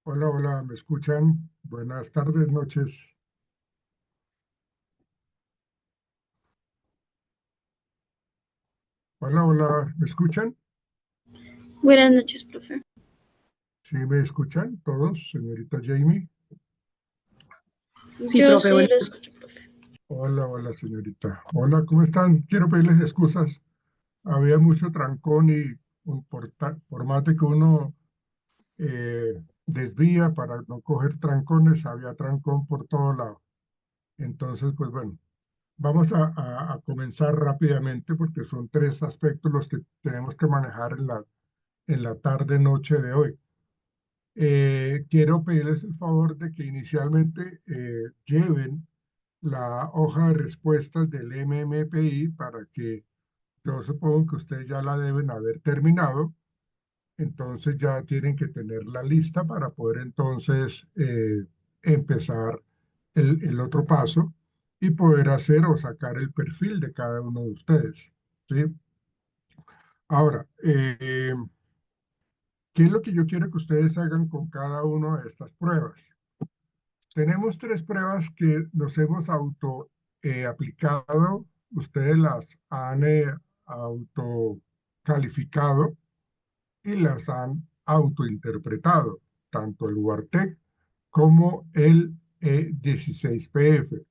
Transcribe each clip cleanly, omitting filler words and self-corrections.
Hola, hola, ¿me escuchan? Buenas tardes, noches. Hola, hola, ¿me escuchan? Buenas noches, profe. ¿Sí me escuchan todos, señorita Jamie? Sí, Yo profe, sí bueno, lo escucho, profe. Hola, hola, señorita. Hola, ¿cómo están? Quiero pedirles excusas. Había mucho trancón y por más de que uno desvía para no coger trancones, había trancón por todo lado. Entonces, pues bueno, vamos a comenzar rápidamente porque son tres aspectos los que tenemos que manejar en la tarde-noche de hoy. Quiero pedirles el favor de que inicialmente lleven la hoja de respuestas del MMPI para que yo supongo que ustedes ya la deben haber terminado, entonces ya tienen que tener la lista para poder entonces empezar el otro paso y poder hacer o sacar el perfil de cada uno de ustedes. ¿Sí? Ahora, ¿qué es lo que yo quiero que ustedes hagan con cada una de estas pruebas? Tenemos tres pruebas que nos hemos auto aplicado. Ustedes las han auto calificado y las han autointerpretado, tanto el Wartec como el 16PF.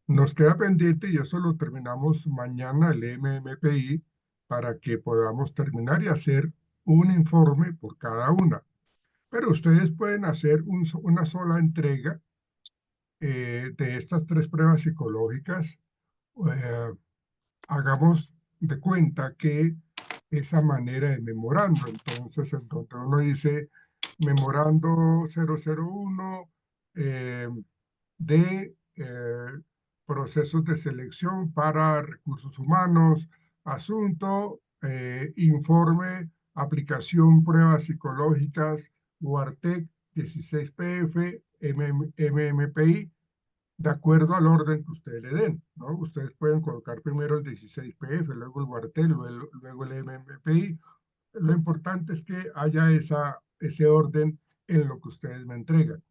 Nos queda pendiente, y eso lo terminamos mañana, el MMPI, para que podamos terminar y hacer un informe por cada una. Pero ustedes pueden hacer una sola entrega de estas tres pruebas psicológicas. eh, Hagamos de cuenta que esa manera de memorando, entonces en donde uno dice memorando 001 eh, de procesos de selección para recursos humanos, asunto, informe, aplicación, pruebas psicológicas, UARTEC 16PF, MMPI, de acuerdo al orden que ustedes le den, ¿no? Ustedes pueden colocar primero el 16PF, luego el Wartel, luego el MMPI. Lo importante es que haya ese orden en lo que ustedes me entregan.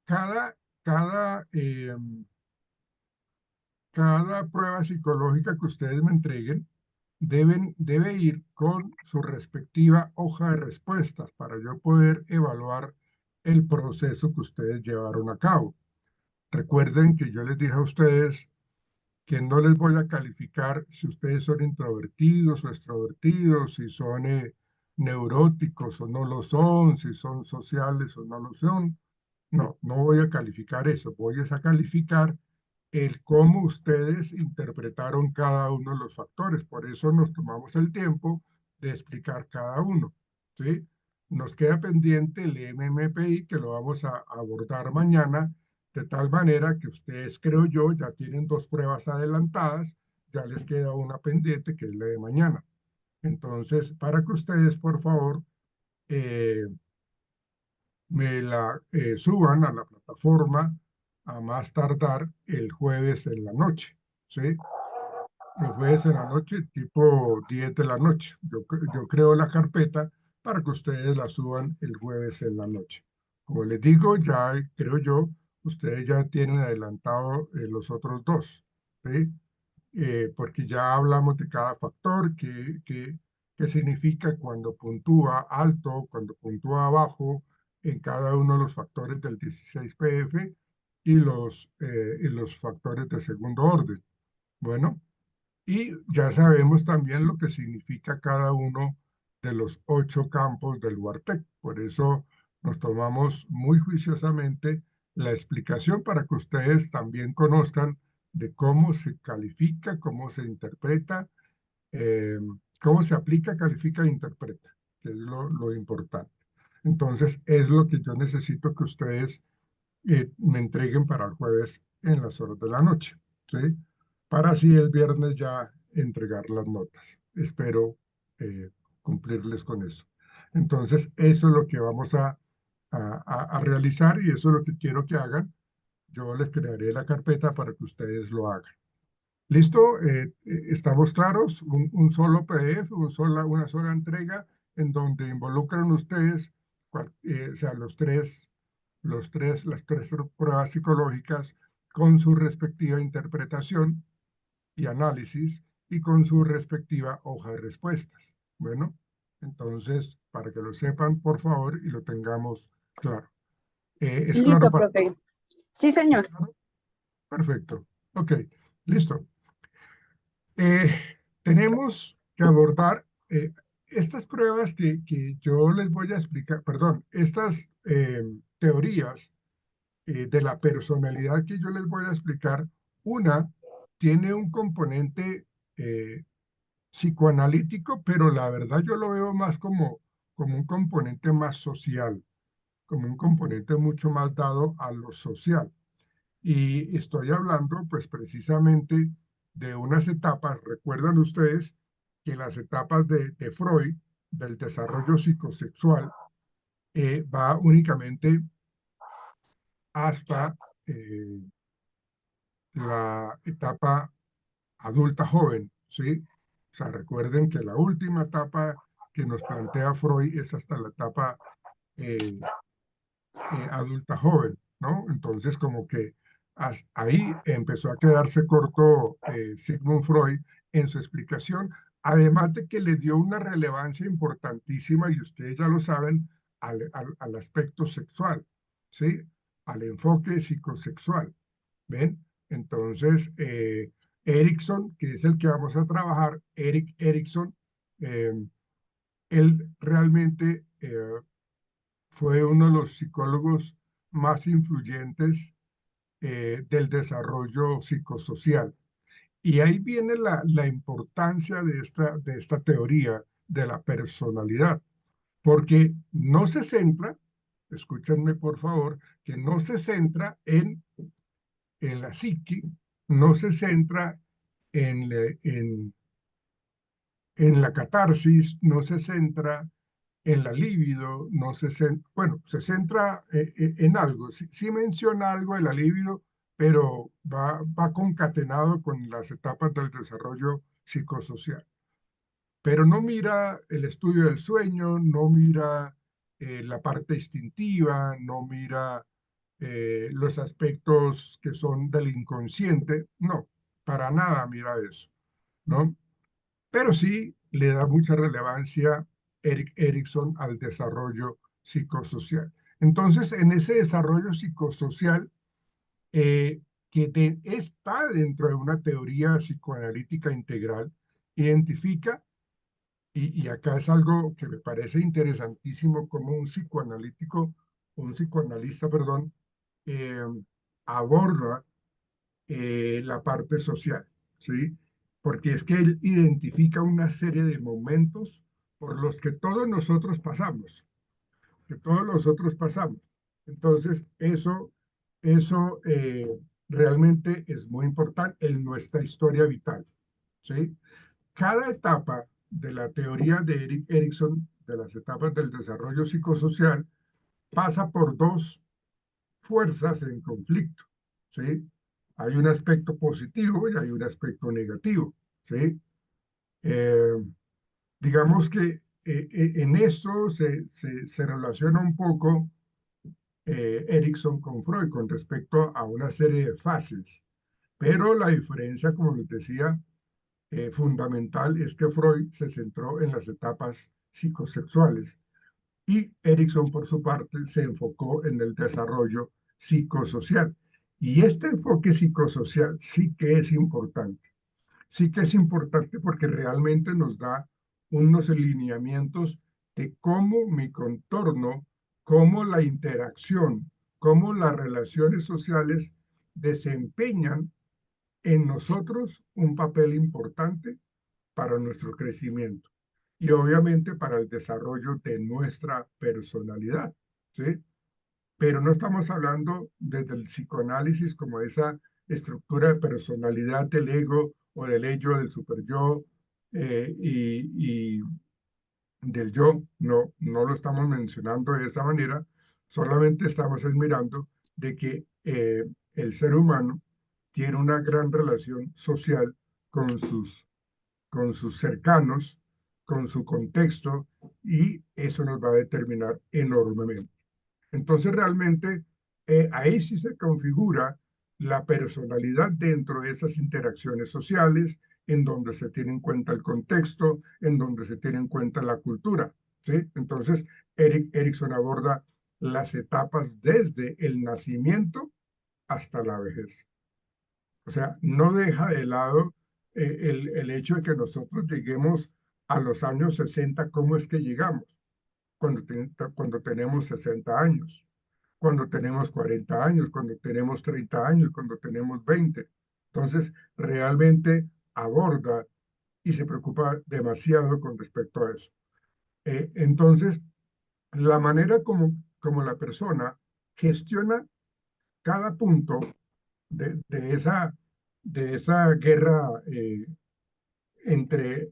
Cada, cada, eh, cada prueba psicológica que ustedes me entreguen debe ir con su respectiva hoja de respuestas para yo poder evaluar el proceso que ustedes llevaron a cabo. Recuerden que yo les dije a ustedes que no les voy a calificar si ustedes son introvertidos o extrovertidos, si son neuróticos o no lo son, si son sociales o no lo son. No, no voy a calificar eso, voy a calificar el cómo ustedes interpretaron cada uno de los factores. Por eso nos tomamos el tiempo de explicar cada uno, ¿sí? Nos queda pendiente el MMPI que lo vamos a abordar mañana, de tal manera que ustedes, creo yo, ya tienen dos pruebas adelantadas, ya les queda una pendiente que es la de mañana. Entonces, para que ustedes, por favor, eh, me la suban a la plataforma a más tardar el jueves en la noche, ¿sí? El jueves en la noche, tipo 10 de la noche. Yo creo la carpeta para que ustedes la suban el jueves en la noche. Como les digo, ya creo yo, ustedes ya tienen adelantado los otros dos, ¿sí? Porque ya hablamos de cada factor, qué significa cuando puntúa alto, cuando puntúa bajo en cada uno de los factores del 16PF y los factores de segundo orden. Bueno, y ya sabemos también lo que significa cada uno de los 8 campos del Huartec. Por eso nos tomamos muy juiciosamente la explicación para que ustedes también conozcan de cómo se califica, cómo se interpreta, eh, cómo se aplica, califica e interpreta, que es lo importante. Entonces, es lo que yo necesito que ustedes me entreguen para el jueves en las horas de la noche, ¿sí? Para así el viernes ya entregar las notas. Espero eh, cumplirles con eso. Entonces, eso es lo que vamos a realizar y eso es lo que quiero que hagan. Yo les crearé la carpeta para que ustedes lo hagan. ¿Listo? ¿Estamos claros? Un solo PDF, una sola entrega en donde involucran ustedes o sea, las tres pruebas psicológicas con su respectiva interpretación y análisis y con su respectiva hoja de respuestas. Bueno, entonces, para que lo sepan, por favor, y lo tengamos claro. ¿Es claro Listo, para profe. Sí, ¿Es señor. claro? Perfecto. Ok, listo. Eh, tenemos que abordar estas pruebas que yo les voy a explicar, perdón, estas teorías de la personalidad que yo les voy a explicar. Una tiene un componente psicoanalítico, pero la verdad yo lo veo más como un componente más social, como un componente mucho más dado a lo social. Y estoy hablando pues precisamente de unas etapas. Recuerdan ustedes que las etapas de Freud, del desarrollo psicosexual, va únicamente hasta la etapa adulta joven, ¿sí? O sea, recuerden que la última etapa que nos plantea Freud es hasta la etapa eh, adulta joven, ¿no? Entonces, como que ahí empezó a quedarse corto Sigmund Freud en su explicación, además de que le dio una relevancia importantísima, y ustedes ya lo saben, al aspecto sexual, ¿sí? Al enfoque psicosexual, ¿ven? Entonces, Erickson, que es el que vamos a trabajar, Erik Erikson, eh, él realmente fue uno de los psicólogos más influyentes del desarrollo psicosocial. Y ahí viene la importancia de esta teoría de la personalidad, porque no se centra, escúchenme por favor, que no se centra en la psique, no se centra en, en la catarsis, no se centra en la libido, no se centra, bueno, se centra en algo, sí menciona algo de la libido, pero va concatenado con las etapas del desarrollo psicosocial. Pero no mira el estudio del sueño, no mira la parte instintiva, no mira los aspectos que son del inconsciente, no, para nada mira eso, ¿no? Pero sí le da mucha relevancia Erik Erikson al desarrollo psicosocial. Entonces, en ese desarrollo psicosocial, está dentro de una teoría psicoanalítica integral, identifica, y acá es algo que me parece interesantísimo, como un psicoanalista, perdón, eh, aborda la parte social, ¿sí? Porque es que él identifica una serie de momentos por los que todos nosotros pasamos, que todos nosotros pasamos. Entonces, eso realmente es muy importante en nuestra historia vital, ¿sí? Cada etapa de la teoría de Erik Erikson, de las etapas del desarrollo psicosocial, pasa por dos fuerzas en conflicto, ¿sí? Hay un aspecto positivo y hay un aspecto negativo, ¿sí? Eh, digamos que en eso se relaciona un poco Erikson con Freud con respecto a una serie de fases, pero la diferencia, como les decía, fundamental es que Freud se centró en las etapas psicosexuales y Erikson, por su parte, se enfocó en el desarrollo psicosocial. Y este enfoque psicosocial sí que es importante porque realmente nos da unos lineamientos de cómo mi contorno, cómo la interacción, cómo las relaciones sociales desempeñan en nosotros un papel importante para nuestro crecimiento y obviamente para el desarrollo de nuestra personalidad, ¿sí? Pero no estamos hablando desde el psicoanálisis como esa estructura de personalidad del ego o del ello, del superyo y del yo. No, no lo estamos mencionando de esa manera, solamente estamos admirando de que el ser humano tiene una gran relación social con sus cercanos, con su contexto, y eso nos va a determinar enormemente. Entonces realmente ahí sí se configura la personalidad dentro de esas interacciones sociales, en donde se tiene en cuenta el contexto, en donde se tiene en cuenta la cultura. ¿Sí? Entonces, Erikson aborda las etapas desde el nacimiento hasta la vejez. O sea, no deja de lado el hecho de que nosotros lleguemos a los años 60. ¿Cómo es que llegamos? Cuando tenemos 60 años, cuando tenemos 40 años, cuando tenemos 30 años, cuando tenemos 20. Entonces, realmente aborda y se preocupa demasiado con respecto a eso. Entonces, la manera como la persona gestiona cada punto de esa guerra entre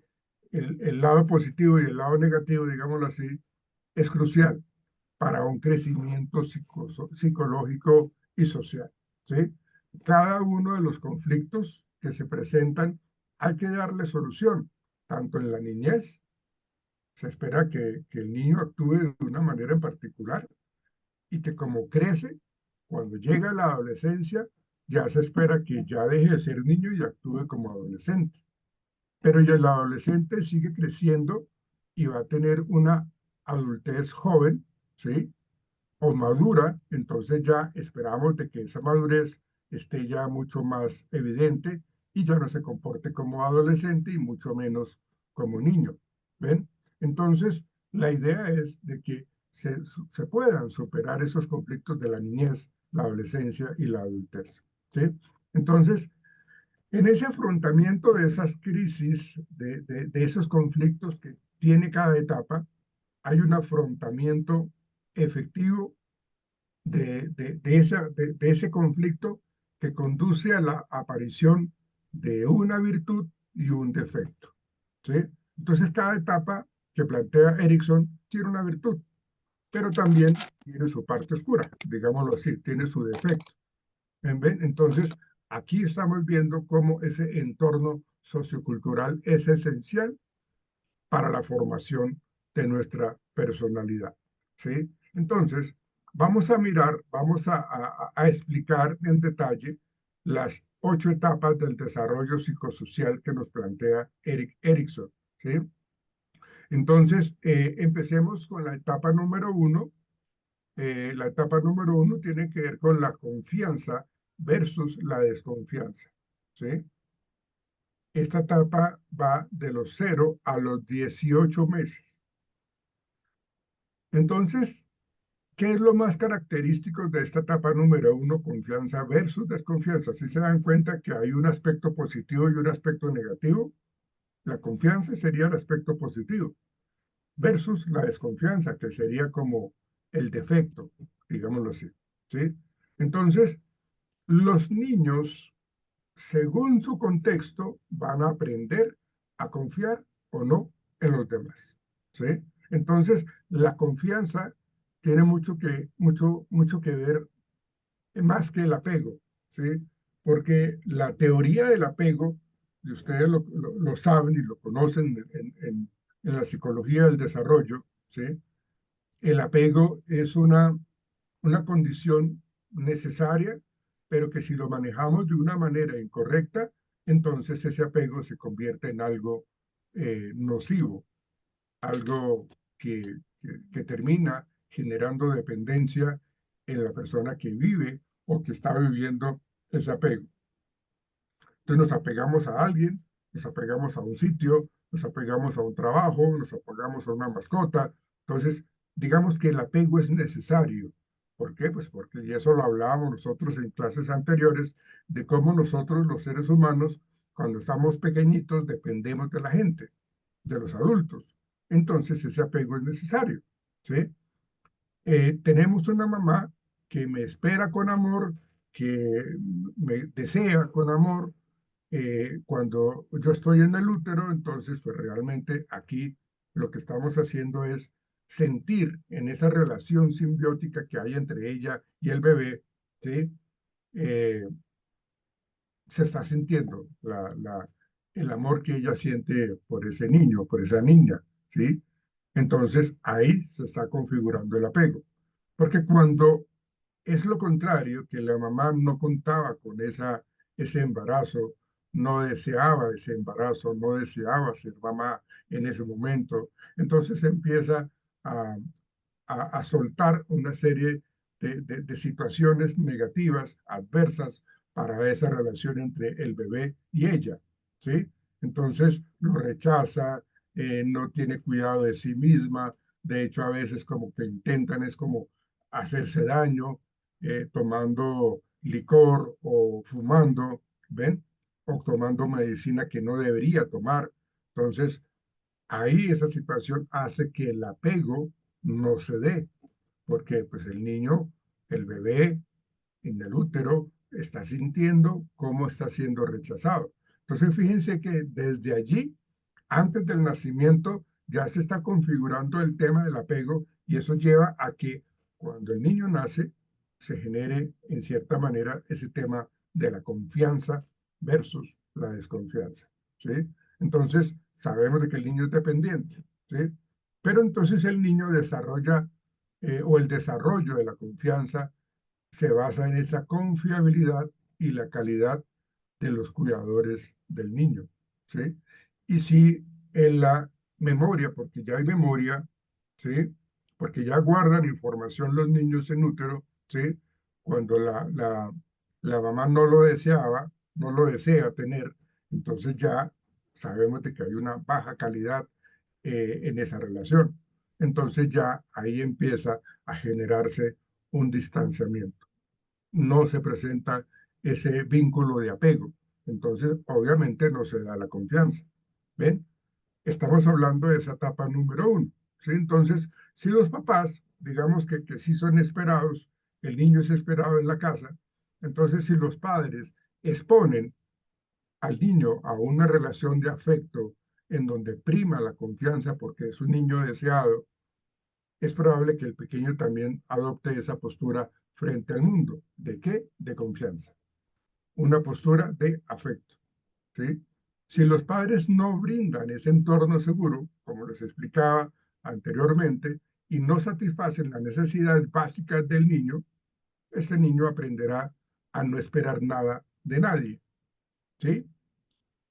el lado positivo y el lado negativo, digámoslo así, es crucial para un crecimiento psicológico y social. ¿Sí? Cada uno de los conflictos que se presentan hay que darle solución, tanto en la niñez, se espera que el niño actúe de una manera en particular y que como crece, cuando llega a la adolescencia, ya se espera que ya deje de ser niño y actúe como adolescente. Pero ya el adolescente sigue creciendo y va a tener una adultez joven, ¿sí? O madura, entonces ya esperamos de que esa madurez esté ya mucho más evidente y ya no se comporte como adolescente y mucho menos como niño. ¿Ven? Entonces, la idea es de que se puedan superar esos conflictos de la niñez, la adolescencia y la adultez. ¿Sí? Entonces, en ese afrontamiento de esas crisis, de esos conflictos que tiene cada etapa, hay un afrontamiento efectivo de ese conflicto que conduce a la aparición de una virtud y un defecto. ¿Sí? Entonces, cada etapa que plantea Erikson tiene una virtud, pero también tiene su parte oscura, digámoslo así, tiene su defecto. Entonces, aquí estamos viendo cómo ese entorno sociocultural es esencial para la formación de nuestra personalidad. ¿Sí? Entonces, vamos a mirar, vamos a explicar en detalle las 8 etapas del desarrollo psicosocial que nos plantea Erikson. ¿Sí? Entonces, empecemos con la etapa número 1. La etapa número 1 tiene que ver con la confianza versus la desconfianza. ¿Sí? Esta etapa va de los 0 a los 18 meses. Entonces, ¿qué es lo más característico de esta etapa número 1, confianza versus desconfianza? Si se dan cuenta que hay un aspecto positivo y un aspecto negativo, la confianza sería el aspecto positivo, versus la desconfianza, que sería como el defecto, digámoslo así. ¿Sí? Entonces, los niños, según su contexto, van a aprender a confiar o no en los demás. ¿Sí? Entonces, la confianza tiene mucho que ver más que el apego, ¿sí? Porque la teoría del apego, y ustedes lo saben y lo conocen en la psicología del desarrollo, ¿sí? El apego es una condición necesaria, pero que si lo manejamos de una manera incorrecta, entonces ese apego se convierte en algo nocivo, algo que termina generando dependencia en la persona que vive o que está viviendo ese apego. Entonces nos apegamos a alguien, nos apegamos a un sitio, nos apegamos a un trabajo, nos apegamos a una mascota. Entonces, digamos que el apego es necesario. ¿Por qué? Pues porque, y eso lo hablábamos nosotros en clases anteriores, de cómo nosotros los seres humanos, cuando estamos pequeñitos, dependemos de la gente, de los adultos. Entonces, ese apego es necesario. ¿Sí? Tenemos una mamá que me espera con amor, que me desea con amor. Cuando yo estoy en el útero, entonces, pues realmente aquí lo que estamos haciendo es sentir en esa relación simbiótica que hay entre ella y el bebé, ¿sí? Eh, Se está sintiendo el amor que ella siente por ese niño, por esa niña, ¿sí? Entonces ahí se está configurando el apego. Porque cuando es lo contrario, que la mamá no contaba con ese embarazo, no deseaba ese embarazo, no deseaba ser mamá en ese momento, entonces empieza a, a soltar una serie de situaciones negativas, adversas para esa relación entre el bebé y ella, ¿sí? Entonces lo rechaza, no tiene cuidado de sí misma, de hecho a veces como que intentan es como hacerse daño, tomando licor o fumando, ¿ven? O tomando medicina que no debería tomar. Entonces, ahí esa situación hace que el apego no se dé, porque pues el niño, el bebé en el útero, está sintiendo cómo está siendo rechazado. Entonces, fíjense que desde allí, antes del nacimiento, ya se está configurando el tema del apego y eso lleva a que cuando el niño nace, se genere en cierta manera ese tema de la confianza versus la desconfianza, ¿sí? Entonces, sabemos de que el niño es dependiente, ¿sí? Pero entonces el niño desarrolla, o el desarrollo de la confianza se basa en esa confiabilidad y la calidad de los cuidadores del niño, ¿sí? Y si en la memoria, porque ya hay memoria, ¿sí? Porque ya guardan información los niños en útero, ¿sí? Cuando la mamá no lo deseaba, no lo desea tener, entonces ya sabemos de que hay una baja calidad en esa relación. Entonces ya ahí empieza a generarse un distanciamiento, no se presenta ese vínculo de apego. Entonces, obviamente no se da la confianza. ¿Ven? Estamos hablando de esa etapa número uno. ¿Sí? Entonces, si los papás, digamos que sí son esperados, el niño es esperado en la casa, entonces si los padres exponen al niño a una relación de afecto en donde prima la confianza porque es un niño deseado, es probable que el pequeño también adopte esa postura frente al mundo. ¿De qué? De confianza. Una postura de afecto, ¿sí? Si los padres no brindan ese entorno seguro, como les explicaba anteriormente, y no satisfacen las necesidades básicas del niño, ese niño aprenderá a no esperar nada de nadie, ¿sí?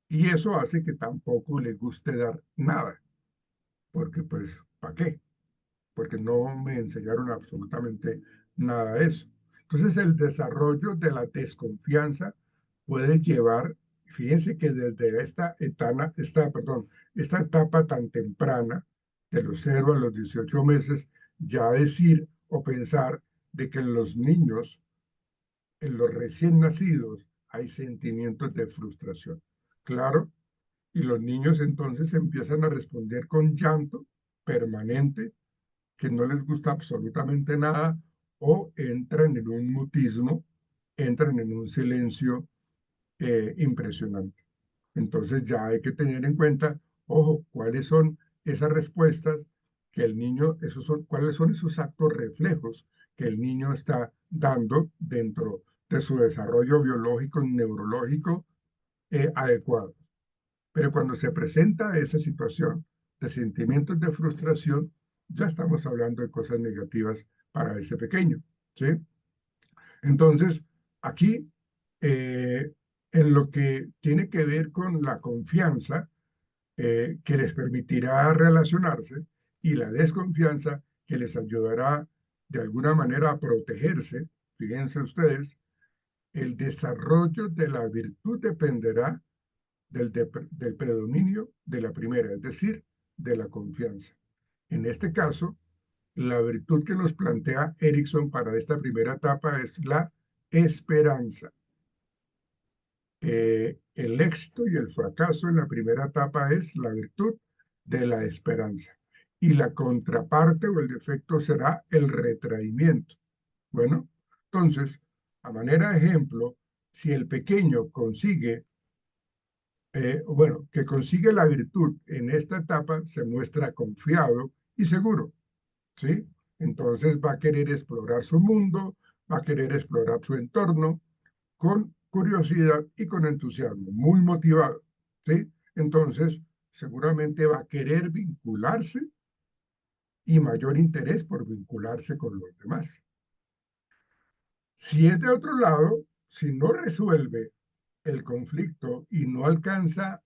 Y eso hace que tampoco le guste dar nada, porque pues, ¿para qué? Porque no me enseñaron absolutamente nada de eso. Entonces, el desarrollo de la desconfianza puede llevar, fíjense que desde esta etapa tan temprana, de los 0 a los 18 meses, ya decir o pensar de que en los niños, en los recién nacidos, hay sentimientos de frustración. Claro, y los niños entonces empiezan a responder con llanto permanente, que no les gusta absolutamente nada, o entran en un mutismo, entran en un silencio impresionante. Entonces ya hay que tener en cuenta, ojo, cuáles son esas respuestas que el niño, cuáles son esos actos reflejos que el niño está dando dentro de su desarrollo biológico y neurológico adecuado. Pero cuando se presenta esa situación de sentimientos de frustración, ya estamos hablando de cosas negativas para ese pequeño, ¿sí? Entonces, aquí, eh, en lo que tiene que ver con la confianza, que les permitirá relacionarse, y la desconfianza, que les ayudará de alguna manera a protegerse, fíjense ustedes, el desarrollo de la virtud dependerá del predominio de la primera, es decir, de la confianza. En este caso, la virtud que nos plantea Erickson para esta primera etapa es la esperanza. El éxito y el fracaso en la primera etapa es la virtud de la esperanza. Y la contraparte o el defecto será el retraimiento. Bueno, entonces, a manera de ejemplo, si el pequeño consigue que consigue la virtud en esta etapa, se muestra confiado y seguro, ¿sí? Entonces va a querer explorar su mundo, va a querer explorar su entorno con curiosidad y con entusiasmo, muy motivado, ¿sí? Entonces, seguramente va a querer vincularse y mayor interés por vincularse con los demás. Si es de otro lado, si no resuelve el conflicto y no alcanza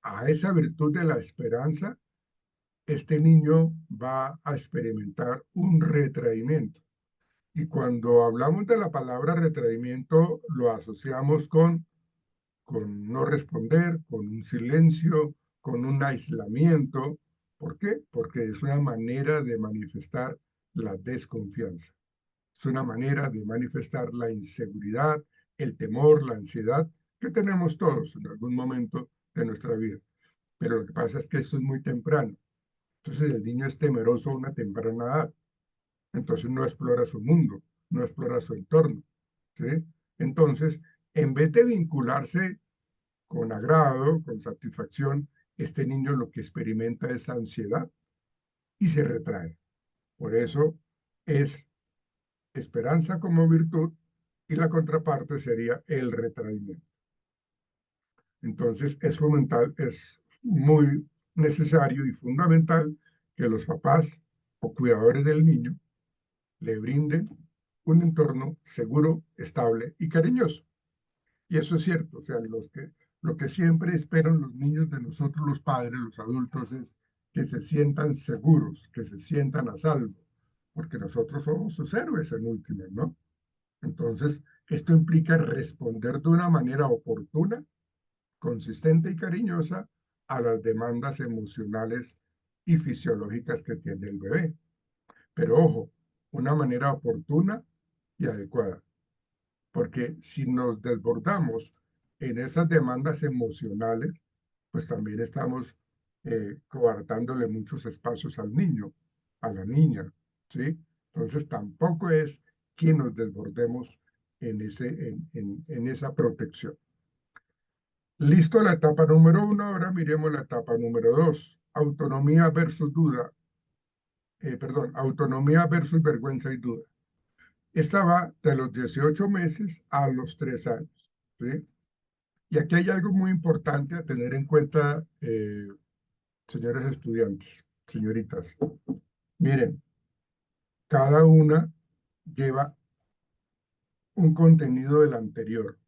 a esa virtud de la esperanza, este niño va a experimentar un retraimiento. Y cuando hablamos de la palabra retraimiento, lo asociamos con no responder, con un silencio, con un aislamiento. ¿Por qué? Porque es una manera de manifestar la desconfianza. Es una manera de manifestar la inseguridad, el temor, la ansiedad que tenemos todos en algún momento de nuestra vida. Pero lo que pasa es que esto es muy temprano. Entonces el niño es temeroso a una temprana edad. Entonces no explora su mundo, no explora su entorno. ¿Sí? Entonces, en vez de vincularse con agrado, con satisfacción, este niño lo que experimenta es ansiedad y se retrae. Por eso es esperanza como virtud y la contraparte sería el retraimiento. Entonces es fundamental, es muy necesario y fundamental que los papás o cuidadores del niño le brinden un entorno seguro, estable y cariñoso. Y eso es cierto, o sea, lo que siempre esperan los niños de nosotros, los padres, los adultos, es que se sientan seguros, que se sientan a salvo, porque nosotros somos sus héroes en última, ¿no? Entonces, esto implica responder de una manera oportuna, consistente y cariñosa a las demandas emocionales y fisiológicas que tiene el bebé. Pero ojo, una manera oportuna y adecuada, porque si nos desbordamos en esas demandas emocionales, pues también estamos coartándole muchos espacios al niño, a la niña, ¿sí? Entonces tampoco es que nos desbordemos en esa protección. Listo la etapa número 1, ahora miremos la etapa número 2, autonomía versus duda, perdón, autonomía versus vergüenza y duda. Esta va de los 18 meses a los 3 años, ¿sí? Y aquí hay algo muy importante a tener en cuenta, señores estudiantes, señoritas. Miren, cada una lleva un contenido del anterior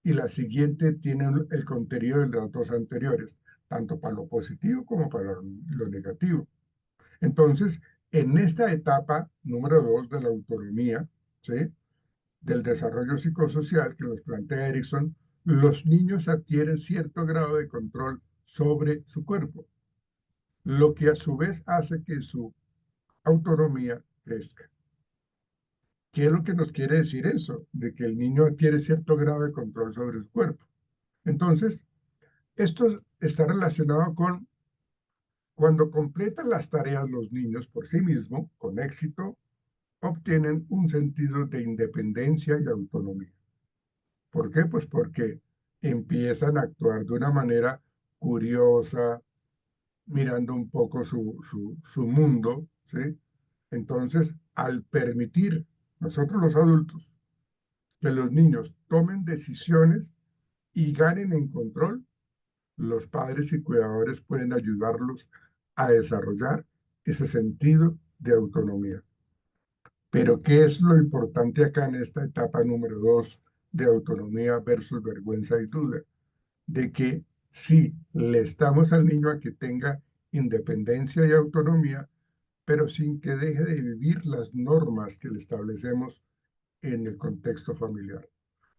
y la siguiente tiene el contenido de las dos anteriores, tanto para lo positivo como para lo negativo. Entonces, en esta etapa número 2 de la autonomía, ¿sí? Del desarrollo psicosocial que nos plantea Erickson, los niños adquieren cierto grado de control sobre su cuerpo, lo que a su vez hace que su autonomía crezca. ¿Qué es lo que nos quiere decir eso? De que el niño adquiere cierto grado de control sobre su cuerpo. Entonces, esto está relacionado con cuando completan las tareas los niños por sí mismos, con éxito, obtienen un sentido de independencia y autonomía. ¿Por qué? Pues porque empiezan a actuar de una manera curiosa, mirando un poco su mundo, ¿sí? Entonces, al permitir nosotros los adultos que los niños tomen decisiones y ganen en control, los padres y cuidadores pueden ayudarlos a desarrollar ese sentido de autonomía. Pero, ¿qué es lo importante acá en esta etapa número 2 de autonomía versus vergüenza y duda? De que sí, le estamos al niño a que tenga independencia y autonomía, pero sin que deje de vivir las normas que le establecemos en el contexto familiar.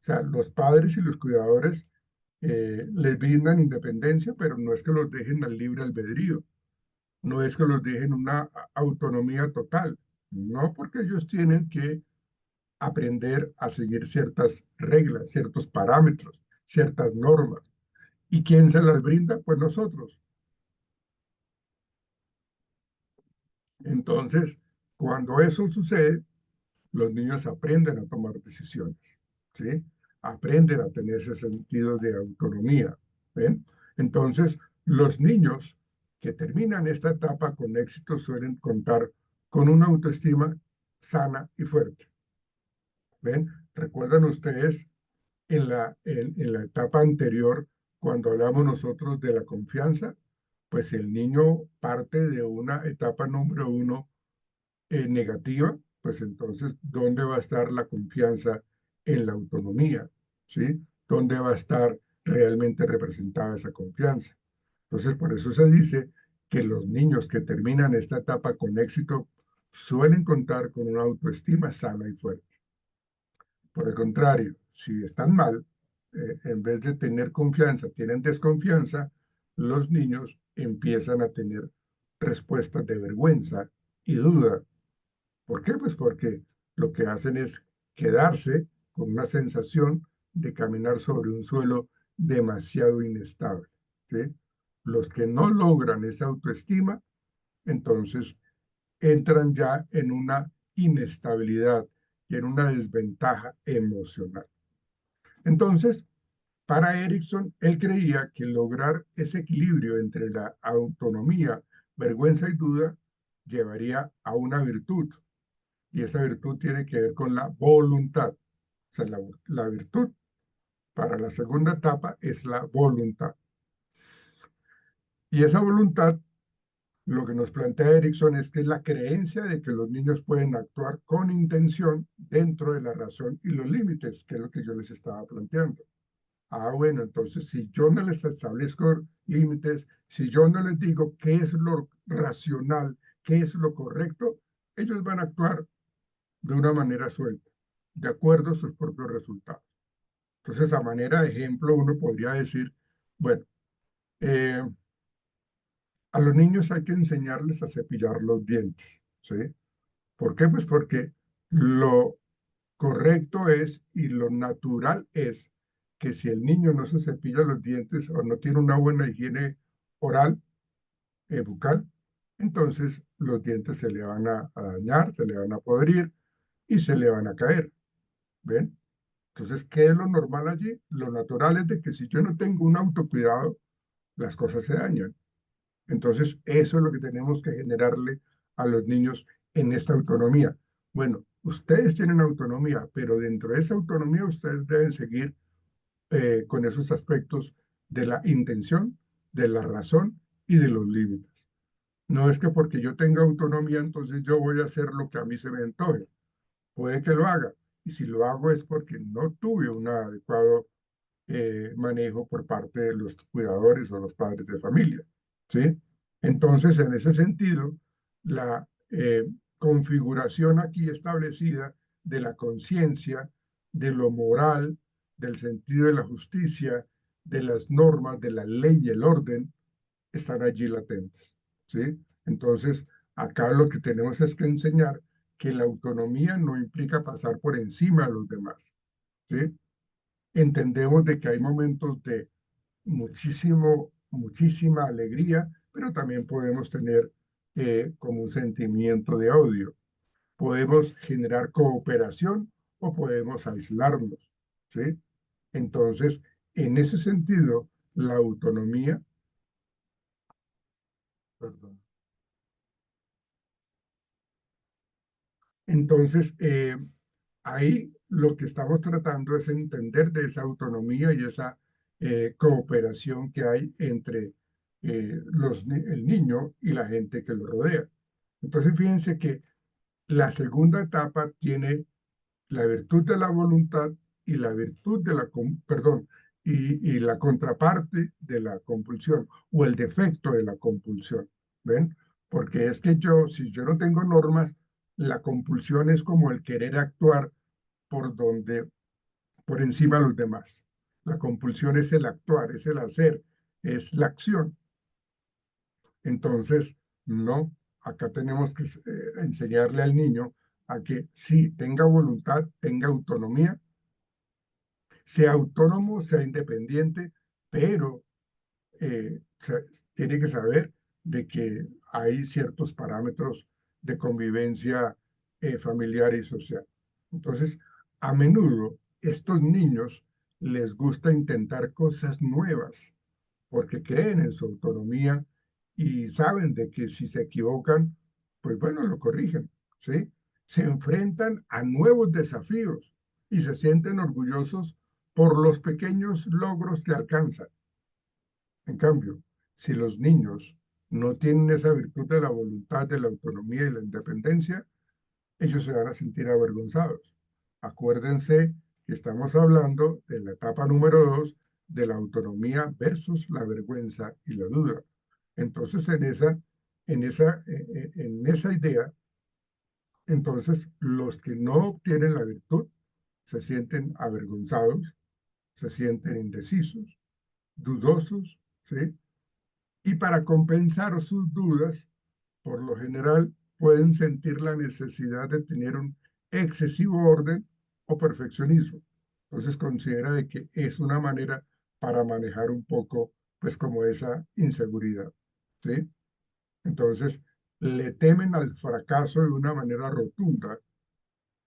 O sea, los padres y los cuidadores les brindan independencia, pero no es que los dejen al libre albedrío, no es que los dejen una autonomía total, no, porque ellos tienen que aprender a seguir ciertas reglas, ciertos parámetros, ciertas normas. ¿Y quién se las brinda? Pues nosotros. Entonces, cuando eso sucede, los niños aprenden a tomar decisiones, ¿sí? Aprenden a tener ese sentido de autonomía, ¿ven? Entonces, los niños que terminan esta etapa con éxito suelen contar con una autoestima sana y fuerte, ¿ven? ¿Recuerdan ustedes en la etapa anterior, cuando hablamos nosotros de la confianza? Pues el niño parte de una etapa número 1 negativa, pues entonces, ¿dónde va a estar la confianza en la autonomía? ¿Sí? ¿Dónde va a estar realmente representada esa confianza? Entonces, por eso se dice que los niños que terminan esta etapa con éxito suelen contar con una autoestima sana y fuerte. Por el contrario, si están mal, en vez de tener confianza, tienen desconfianza, los niños empiezan a tener respuestas de vergüenza y duda. ¿Por qué? Pues porque lo que hacen es quedarse con una sensación de caminar sobre un suelo demasiado inestable. ¿Sí? Los que no logran esa autoestima, entonces entran ya en una inestabilidad y en una desventaja emocional. Entonces, para Erickson, él creía que lograr ese equilibrio entre la autonomía, vergüenza y duda llevaría a una virtud, y esa virtud tiene que ver con la voluntad. O sea, la virtud para la segunda etapa es la voluntad. Y esa voluntad, lo que nos plantea Erickson es que es la creencia de que los niños pueden actuar con intención dentro de la razón y los límites, que es lo que yo les estaba planteando. Ah, bueno, entonces si yo no les establezco límites, si yo no les digo qué es lo racional, qué es lo correcto, ellos van a actuar de una manera suelta, de acuerdo a sus propios resultados. Entonces, a manera de ejemplo, uno podría decir, bueno, eh, a los niños hay que enseñarles a cepillar los dientes, ¿sí? ¿Por qué? Pues porque lo correcto es y lo natural es que si el niño no se cepilla los dientes o no tiene una buena higiene oral, bucal, entonces los dientes se le van a dañar, se le van a podrir y se le van a caer. ¿Ven? Entonces, ¿qué es lo normal allí? Lo natural es de que si yo no tengo un autocuidado, las cosas se dañan. Entonces, eso es lo que tenemos que generarle a los niños en esta autonomía. Bueno, ustedes tienen autonomía, pero dentro de esa autonomía ustedes deben seguir con esos aspectos de la intención, de la razón y de los límites. No es que porque yo tenga autonomía, entonces yo voy a hacer lo que a mí se me antoje. Puede que lo haga. Y si lo hago es porque no tuve un adecuado manejo por parte de los cuidadores o los padres de familia. ¿Sí? Entonces, en ese sentido, la configuración aquí establecida de la conciencia, de lo moral, del sentido de la justicia, de las normas, de la ley y el orden, están allí latentes. ¿Sí? Entonces, acá lo que tenemos es que enseñar que la autonomía no implica pasar por encima de los demás. ¿Sí? Entendemos de que hay momentos de muchísima alegría, pero también podemos tener como un sentimiento de odio. Podemos generar cooperación o podemos aislarnos, ¿sí? Entonces, en ese sentido, la autonomía, perdón. Entonces, ahí lo que estamos tratando es entender de esa autonomía y esa cooperación que hay entre el niño y la gente que lo rodea. Entonces, fíjense que la segunda etapa tiene la virtud de la voluntad y la virtud de la, perdón, y la contraparte de la compulsión o el defecto de la compulsión. ¿Ven? Porque es que yo, si yo no tengo normas, la compulsión es como el querer actuar por donde, por encima de los demás. La compulsión es el actuar, es el hacer, es la acción. Entonces, no, acá tenemos que enseñarle al niño a que sí tenga voluntad, tenga autonomía, sea autónomo, sea independiente, pero tiene que saber de que hay ciertos parámetros de convivencia familiar y social. Entonces, a menudo estos niños les gusta intentar cosas nuevas porque creen en su autonomía y saben de que si se equivocan, pues bueno, lo corrigen, ¿sí? Se enfrentan a nuevos desafíos y se sienten orgullosos por los pequeños logros que alcanzan. En cambio, si los niños no tienen esa virtud de la voluntad, de la autonomía y la independencia, ellos se van a sentir avergonzados. Acuérdense que estamos hablando de la etapa número 2 de la autonomía versus la vergüenza y la duda. Entonces, en esa idea, entonces los que no obtienen la virtud se sienten avergonzados, se sienten indecisos, dudosos, ¿sí? Y para compensar sus dudas, por lo general pueden sentir la necesidad de tener un excesivo orden o perfeccionismo. Entonces considera de que es una manera para manejar un poco, pues como esa inseguridad, ¿sí? Entonces le temen al fracaso de una manera rotunda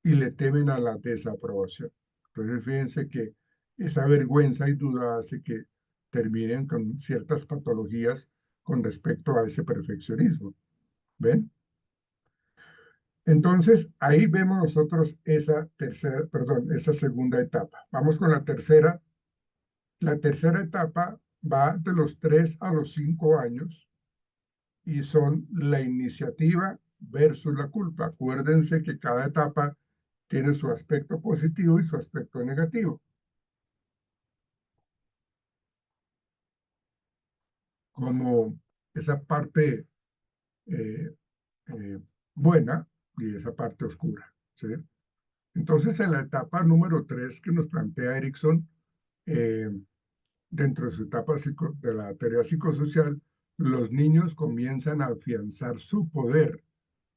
y le temen a la desaprobación. Entonces fíjense que esa vergüenza y duda hace que terminen con ciertas patologías con respecto a ese perfeccionismo. ¿Ven? Entonces, ahí vemos nosotros esa tercera, perdón, esa segunda etapa. Vamos con la tercera. La tercera etapa va de los 3 a los 5 años y son la iniciativa versus la culpa. Acuérdense que cada etapa tiene su aspecto positivo y su aspecto negativo. Como esa parte eh, eh, buena y esa parte oscura, ¿sí? Entonces, en la etapa número 3 que nos plantea Erickson, eh, dentro de su etapa de la teoría psicosocial, los niños comienzan a afianzar su poder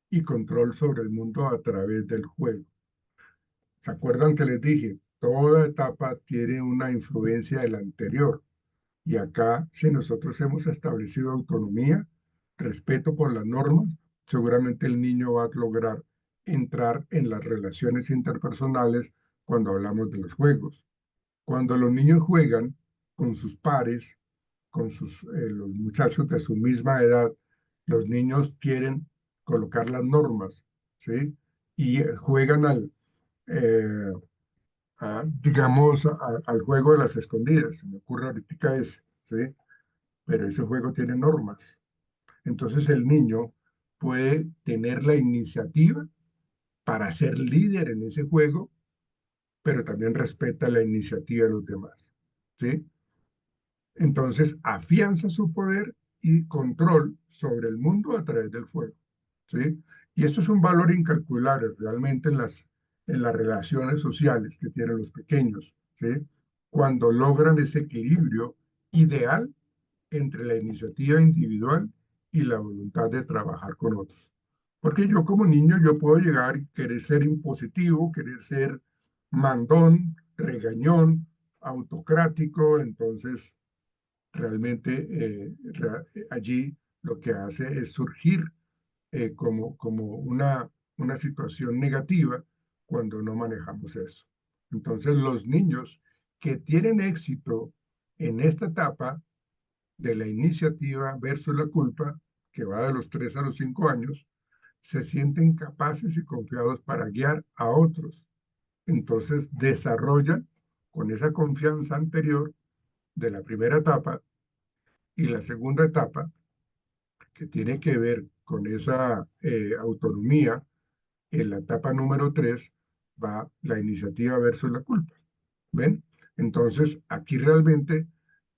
y control sobre el mundo a través del juego. ¿Se acuerdan que les dije? Toda etapa tiene una influencia de la anterior. Y acá, si nosotros hemos establecido autonomía, respeto por las normas, seguramente el niño va a lograr entrar en las relaciones interpersonales cuando hablamos de los juegos. Cuando los niños juegan con sus pares, con los muchachos de su misma edad, los niños quieren colocar las normas, ¿sí? Y juegan eh, digamos, al juego de las escondidas. Se me ocurre ahorita ese, ¿sí? Pero ese juego tiene normas. Entonces el niño puede tener la iniciativa para ser líder en ese juego, pero también respeta la iniciativa de los demás, ¿sí? Entonces afianza su poder y control sobre el mundo a través del fuego, ¿sí? Y esto es un valor incalculable realmente en las relaciones sociales que tienen los pequeños, ¿sí? Cuando logran ese equilibrio ideal entre la iniciativa individual y la voluntad de trabajar con otros. Porque yo como niño yo puedo llegar y querer ser impositivo, querer ser mandón, regañón, autocrático, entonces realmente allí lo que hace es surgir como una situación negativa cuando no manejamos eso. Entonces los niños que tienen éxito en esta etapa de la iniciativa versus la culpa, que va de los 3 a los 5 años, se sienten capaces y confiados para guiar a otros. Entonces desarrollan con esa confianza anterior de la primera etapa y la segunda etapa, que tiene que ver con esa autonomía, en la etapa número 3 va la iniciativa versus la culpa. ¿Ven? Entonces, aquí realmente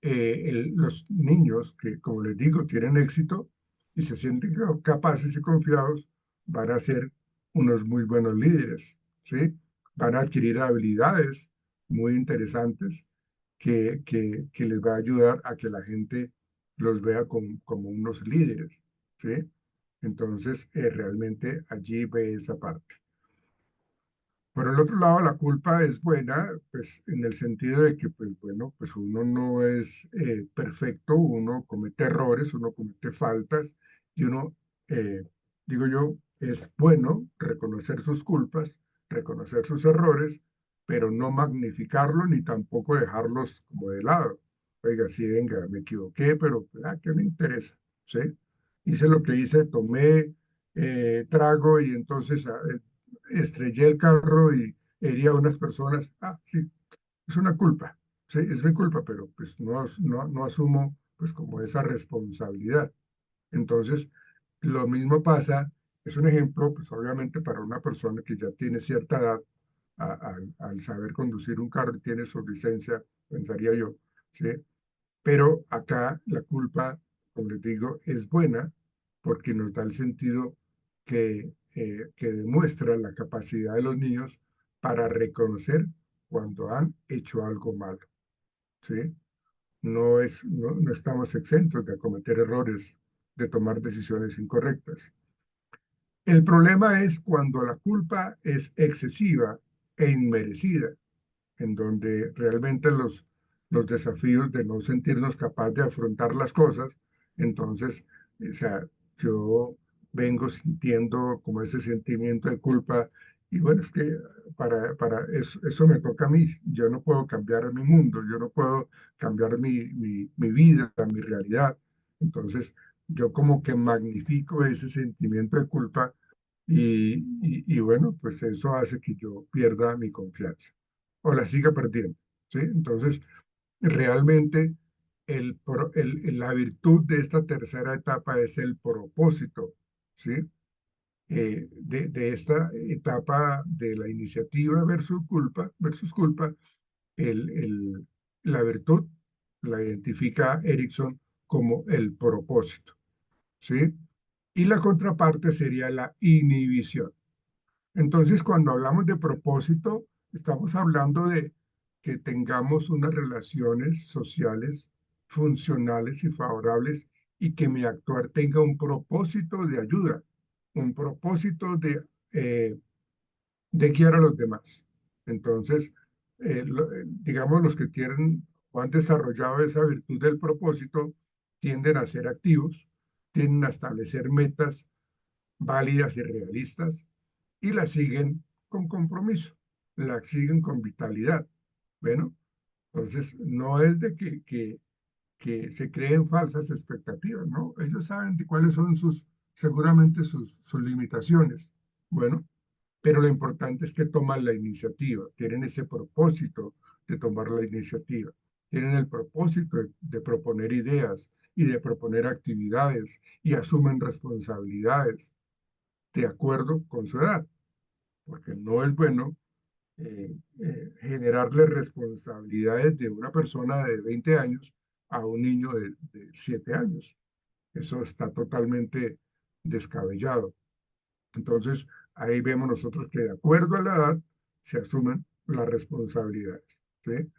los niños que, como les digo, tienen éxito y se sienten capaces y confiados, van a ser unos muy buenos líderes, ¿sí? Van a adquirir habilidades muy interesantes que les va a ayudar a que la gente los vea como unos líderes, ¿sí? Entonces, realmente allí ve esa parte. Por el otro lado, la culpa es buena, pues en el sentido de que, pues bueno, pues uno no es perfecto, uno comete errores, uno comete faltas y uno, eh, digo yo, es bueno reconocer sus culpas, reconocer sus errores, pero no magnificarlo ni tampoco dejarlos como de lado. Oiga, sí, venga, me equivoqué, pero ¿qué me interesa? ¿Sí? Hice lo que hice, tomé trago y entonces estrellé el carro y herí a unas personas. Ah, sí, es una culpa, sí, es mi culpa, pero pues no asumo pues como esa responsabilidad. Entonces, lo mismo pasa Es un ejemplo, pues obviamente para una persona que ya tiene cierta edad, al saber conducir un carro y tiene su licencia, pensaría yo, ¿sí? Pero acá la culpa, como les digo, es buena porque nos da el sentido que demuestra la capacidad de los niños para reconocer cuando han hecho algo malo, ¿sí? No estamos exentos de cometer errores, de tomar decisiones incorrectas. El problema es cuando la culpa es excesiva e inmerecida, en donde realmente los desafíos de no sentirnos capaces de afrontar las cosas, entonces, o sea, yo vengo sintiendo como ese sentimiento de culpa y bueno, es que para eso me toca a mí, yo no puedo cambiar mi mundo, yo no puedo cambiar mi vida, mi realidad, entonces yo como que magnifico ese sentimiento de culpa y bueno, pues eso hace que yo pierda mi confianza o la siga perdiendo, ¿sí? Entonces, realmente la virtud de esta tercera etapa es el propósito, ¿sí? De esta etapa de la iniciativa versus culpa, el, el- la virtud la identifica Erickson como el propósito, ¿sí? Y la contraparte sería la inhibición. Entonces, cuando hablamos de propósito, estamos hablando de que tengamos unas relaciones sociales funcionales y favorables y que mi actuar tenga un propósito de ayuda, un propósito de guiar a los demás. Entonces, digamos, los que tienen o han desarrollado esa virtud del propósito tienden a ser activos, tienden a establecer metas válidas y realistas y la siguen con compromiso, la siguen con vitalidad. Bueno, entonces no es de que se creen falsas expectativas, ¿no? Ellos saben de cuáles son seguramente sus limitaciones. Bueno, pero lo importante es que toman la iniciativa, tienen ese propósito de tomar la iniciativa, tienen el propósito de proponer ideas y de proponer actividades y asumen responsabilidades de acuerdo con su edad, porque no es bueno generarle responsabilidades de una persona de 20 años a un niño de 7 años. Eso está totalmente descabellado. Entonces, ahí vemos nosotros que de acuerdo a la edad se asumen las responsabilidades, ¿sí?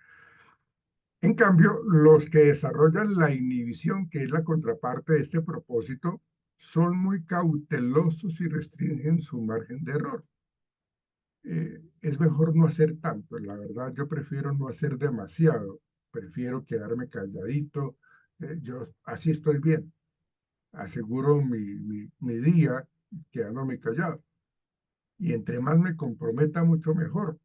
En cambio, los que desarrollan la inhibición, que es la contraparte de este propósito, son muy cautelosos y restringen su margen de error. Es mejor no hacer tanto. La verdad, yo prefiero no hacer demasiado. Prefiero quedarme calladito. Yo así estoy bien. Aseguro mi día quedándome callado. Y entre más me comprometa, mucho mejor.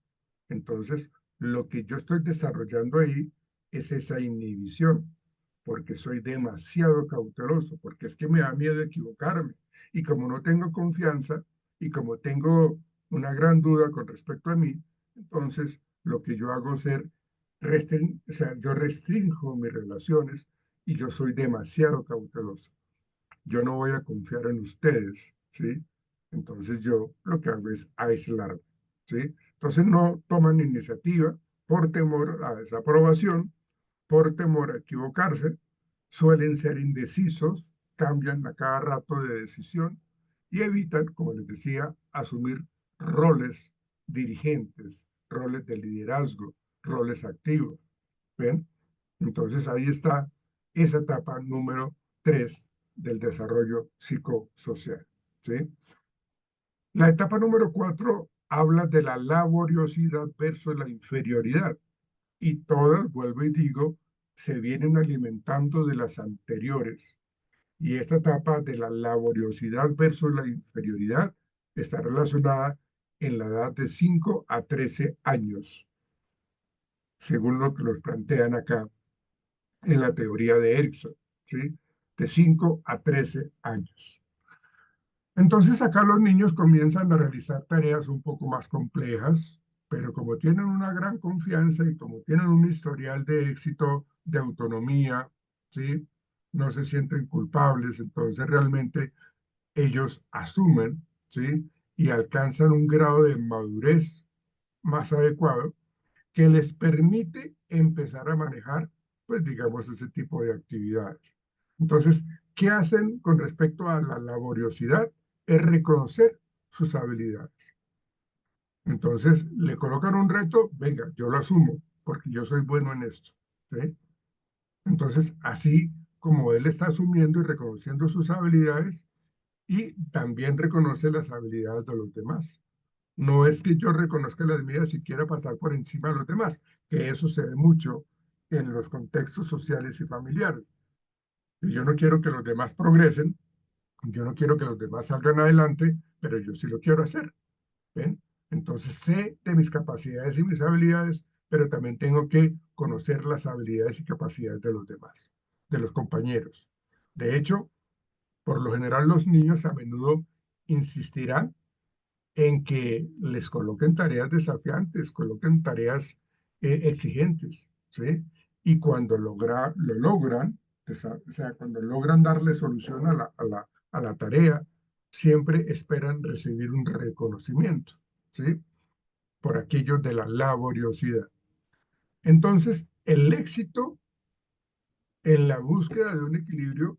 Entonces, lo que yo estoy desarrollando ahí es esa inhibición, porque soy demasiado cauteloso, porque es que me da miedo equivocarme. Y como no tengo confianza y como tengo una gran duda con respecto a mí, entonces lo que yo hago es o sea, yo restringo mis relaciones y yo soy demasiado cauteloso. Yo no voy a confiar en ustedes, ¿sí? Entonces yo lo que hago es aislarme, ¿sí? Entonces no toman iniciativa por temor a desaprobación, por temor a equivocarse, suelen ser indecisos, cambian a cada rato de decisión y evitan, como les decía, asumir roles dirigentes, roles de liderazgo, roles activos. ¿Ven? Entonces ahí está esa etapa número 3 del desarrollo psicosocial, ¿sí? La etapa número 4 habla de la laboriosidad versus la inferioridad y todas, vuelvo y digo, se vienen alimentando de las anteriores. Y esta etapa de la laboriosidad versus la inferioridad está relacionada en la edad de 5 a 13 años, según lo que nos plantean acá en la teoría de Erickson, ¿sí? De 5 a 13 años. Entonces acá los niños comienzan a realizar tareas un poco más complejas, pero como tienen una gran confianza y como tienen un historial de éxito, de autonomía, ¿sí? No se sienten culpables, entonces realmente ellos asumen ¿sí? Y alcanzan un grado de madurez más adecuado que les permite empezar a manejar, pues digamos, ese tipo de actividades. Entonces, ¿qué hacen con respecto a la laboriosidad? Es reconocer sus habilidades. Entonces, le colocan un reto, venga, yo lo asumo, porque yo soy bueno en esto, ¿sí? Entonces, así como él está asumiendo y reconociendo sus habilidades, y también reconoce las habilidades de los demás. No es que yo reconozca las mías y quiera pasar por encima de los demás, que eso se ve mucho en los contextos sociales y familiares. Y yo no quiero que los demás progresen, yo no quiero que los demás salgan adelante, pero yo sí lo quiero hacer. ¿Ven? Entonces sé de mis capacidades y mis habilidades, pero también tengo que conocer las habilidades y capacidades de los demás, de los compañeros. De hecho, por lo general los niños a menudo insistirán en que les coloquen tareas desafiantes, coloquen tareas exigentes, ¿sí? Y cuando lo logran, o sea, cuando logran darle solución a la tarea, siempre esperan recibir un reconocimiento, ¿sí? Por aquello de la laboriosidad. Entonces, el éxito en la búsqueda de un equilibrio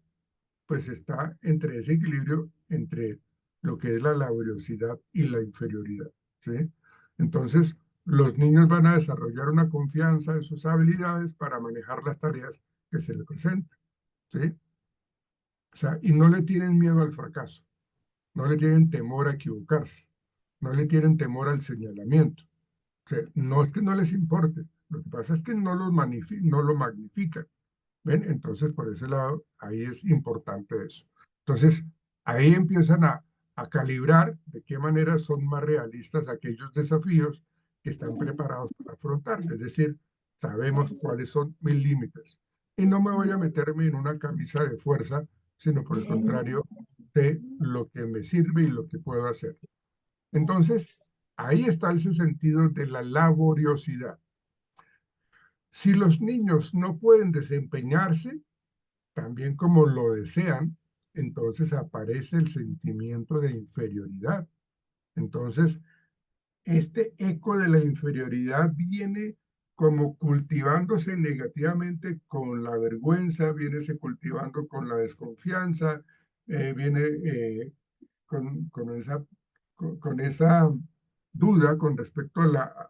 pues está entre ese equilibrio entre lo que es la laboriosidad y la inferioridad, ¿sí? Entonces, los niños van a desarrollar una confianza en sus habilidades para manejar las tareas que se les presentan, ¿sí? O sea, y no le tienen miedo al fracaso, no le tienen temor a equivocarse, no le tienen temor al señalamiento. O sea, no es que no les importe, lo que pasa es que no lo magnifican. ¿Ven? Entonces, por ese lado, ahí es importante eso. Entonces, ahí empiezan a calibrar de qué manera son más realistas aquellos desafíos que están preparados para afrontar. Es decir, sabemos cuáles son mis límites. Y no me voy a meterme en una camisa de fuerza, sino por el contrario, de lo que me sirve y lo que puedo hacer. Entonces, ahí está ese sentido de la laboriosidad. Si los niños no pueden desempeñarse, también como lo desean, entonces aparece el sentimiento de inferioridad. Entonces, este eco de la inferioridad viene como cultivándose negativamente con la vergüenza, viene se cultivando con la desconfianza, viene con esa duda con respecto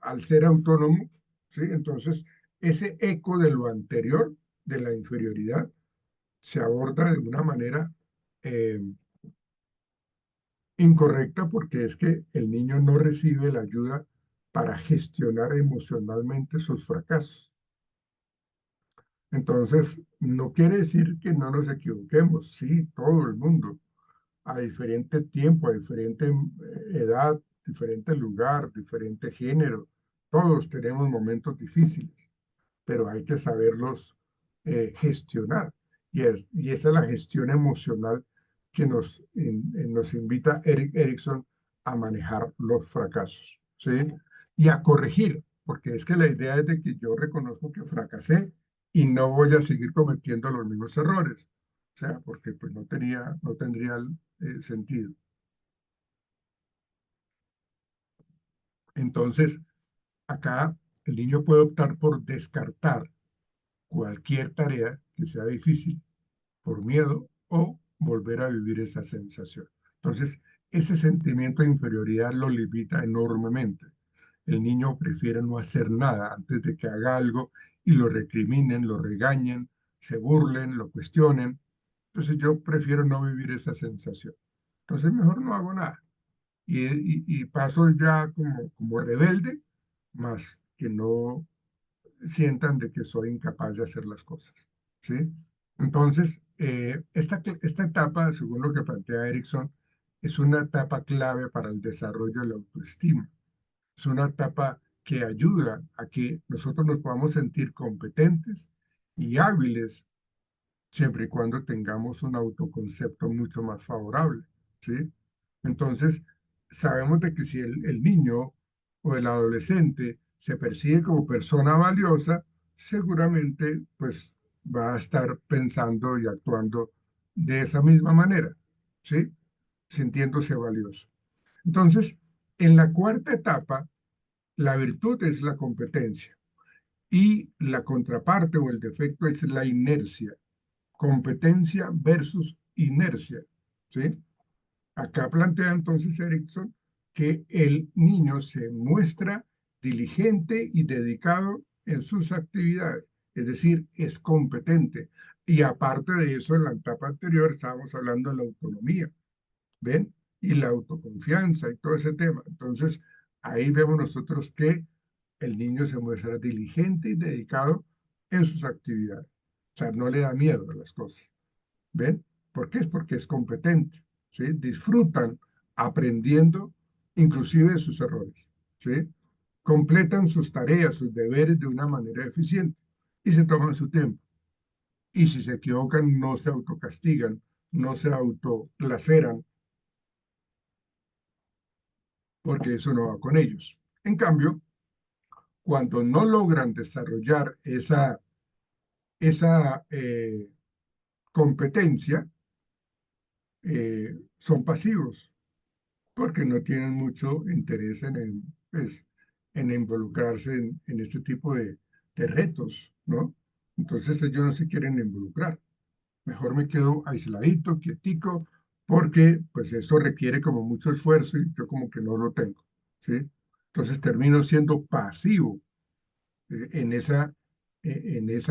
al ser autónomo, ¿sí? Entonces, ese eco de lo anterior, de la inferioridad, se aborda de una manera eh, incorrecta porque es que el niño no recibe la ayuda para gestionar emocionalmente sus fracasos. Entonces, no quiere decir que no nos equivoquemos, sí, todo el mundo, a diferente tiempo, a diferente edad, diferente lugar, diferente género, todos tenemos momentos difíciles, pero hay que saberlos gestionar. Y esa es la gestión emocional que nos invita Eric Erickson a manejar los fracasos, ¿sí? Y a corregir, porque es que la idea es de que yo reconozco que fracasé y no voy a seguir cometiendo los mismos errores. O sea, porque pues no tendría sentido. Entonces, acá el niño puede optar por descartar cualquier tarea que sea difícil por miedo o volver a vivir esa sensación. Entonces, ese sentimiento de inferioridad lo limita enormemente. El niño prefiere no hacer nada antes de que haga algo y lo recriminen, lo regañen, se burlen, lo cuestionen. Entonces, yo prefiero no vivir esa sensación. Entonces, mejor no hago nada. Y paso ya como rebelde, más que no sientan de que soy incapaz de hacer las cosas, ¿sí? Entonces, esta etapa, según lo que plantea Erickson, es una etapa clave para el desarrollo de la autoestima. Es una etapa que ayuda a que nosotros nos podamos sentir competentes y hábiles siempre y cuando tengamos un autoconcepto mucho más favorable, ¿sí? Entonces, sabemos de que si el niño o el adolescente se percibe como persona valiosa, seguramente pues va a estar pensando y actuando de esa misma manera, ¿sí? Sintiéndose valioso. Entonces, en la cuarta etapa, la virtud es la competencia y la contraparte o el defecto es la inercia. Competencia versus inercia, ¿sí? Acá plantea entonces Erickson que el niño se muestra diligente y dedicado en sus actividades, es decir, es competente. Y aparte de eso, en la etapa anterior estábamos hablando de la autonomía, ¿ven? Y la autoconfianza y todo ese tema. Entonces, ahí vemos nosotros que el niño se muestra diligente y dedicado en sus actividades. O sea, no le da miedo a las cosas. ¿Ven? ¿Por qué? Es porque es competente, ¿sí? Disfrutan aprendiendo inclusive de sus errores, ¿sí? Completan sus tareas, sus deberes de una manera eficiente y se toman su tiempo. Y si se equivocan, no se autocastigan, no se autolaceran, porque eso no va con ellos. En cambio, cuando no logran desarrollar esa competencia, son pasivos, porque no tienen mucho interés pues, en involucrarse en este tipo de retos, ¿no? Entonces ellos no se quieren involucrar. Mejor me quedo aisladito, quietico, porque pues eso requiere como mucho esfuerzo y yo como que no lo tengo, ¿sí? Entonces termino siendo pasivo en esa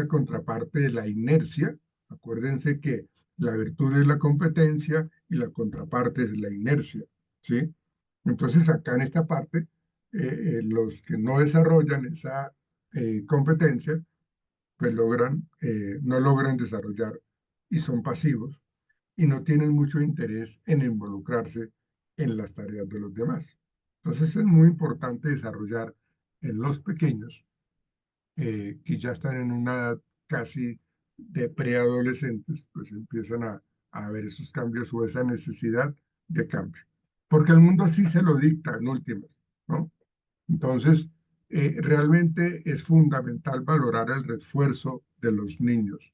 contraparte de la inercia. Acuérdense que la virtud es la competencia y la contraparte es la inercia, ¿sí? Entonces acá en esta parte, los que no desarrollan esa competencia, pues no logran desarrollar y son pasivos y no tienen mucho interés en involucrarse en las tareas de los demás. Entonces es muy importante desarrollar en los pequeños que ya están en una edad casi de preadolescentes, pues empiezan a ver esos cambios o esa necesidad de cambio. Porque el mundo así se lo dicta en últimas, ¿no? Entonces, realmente es fundamental valorar el refuerzo de los niños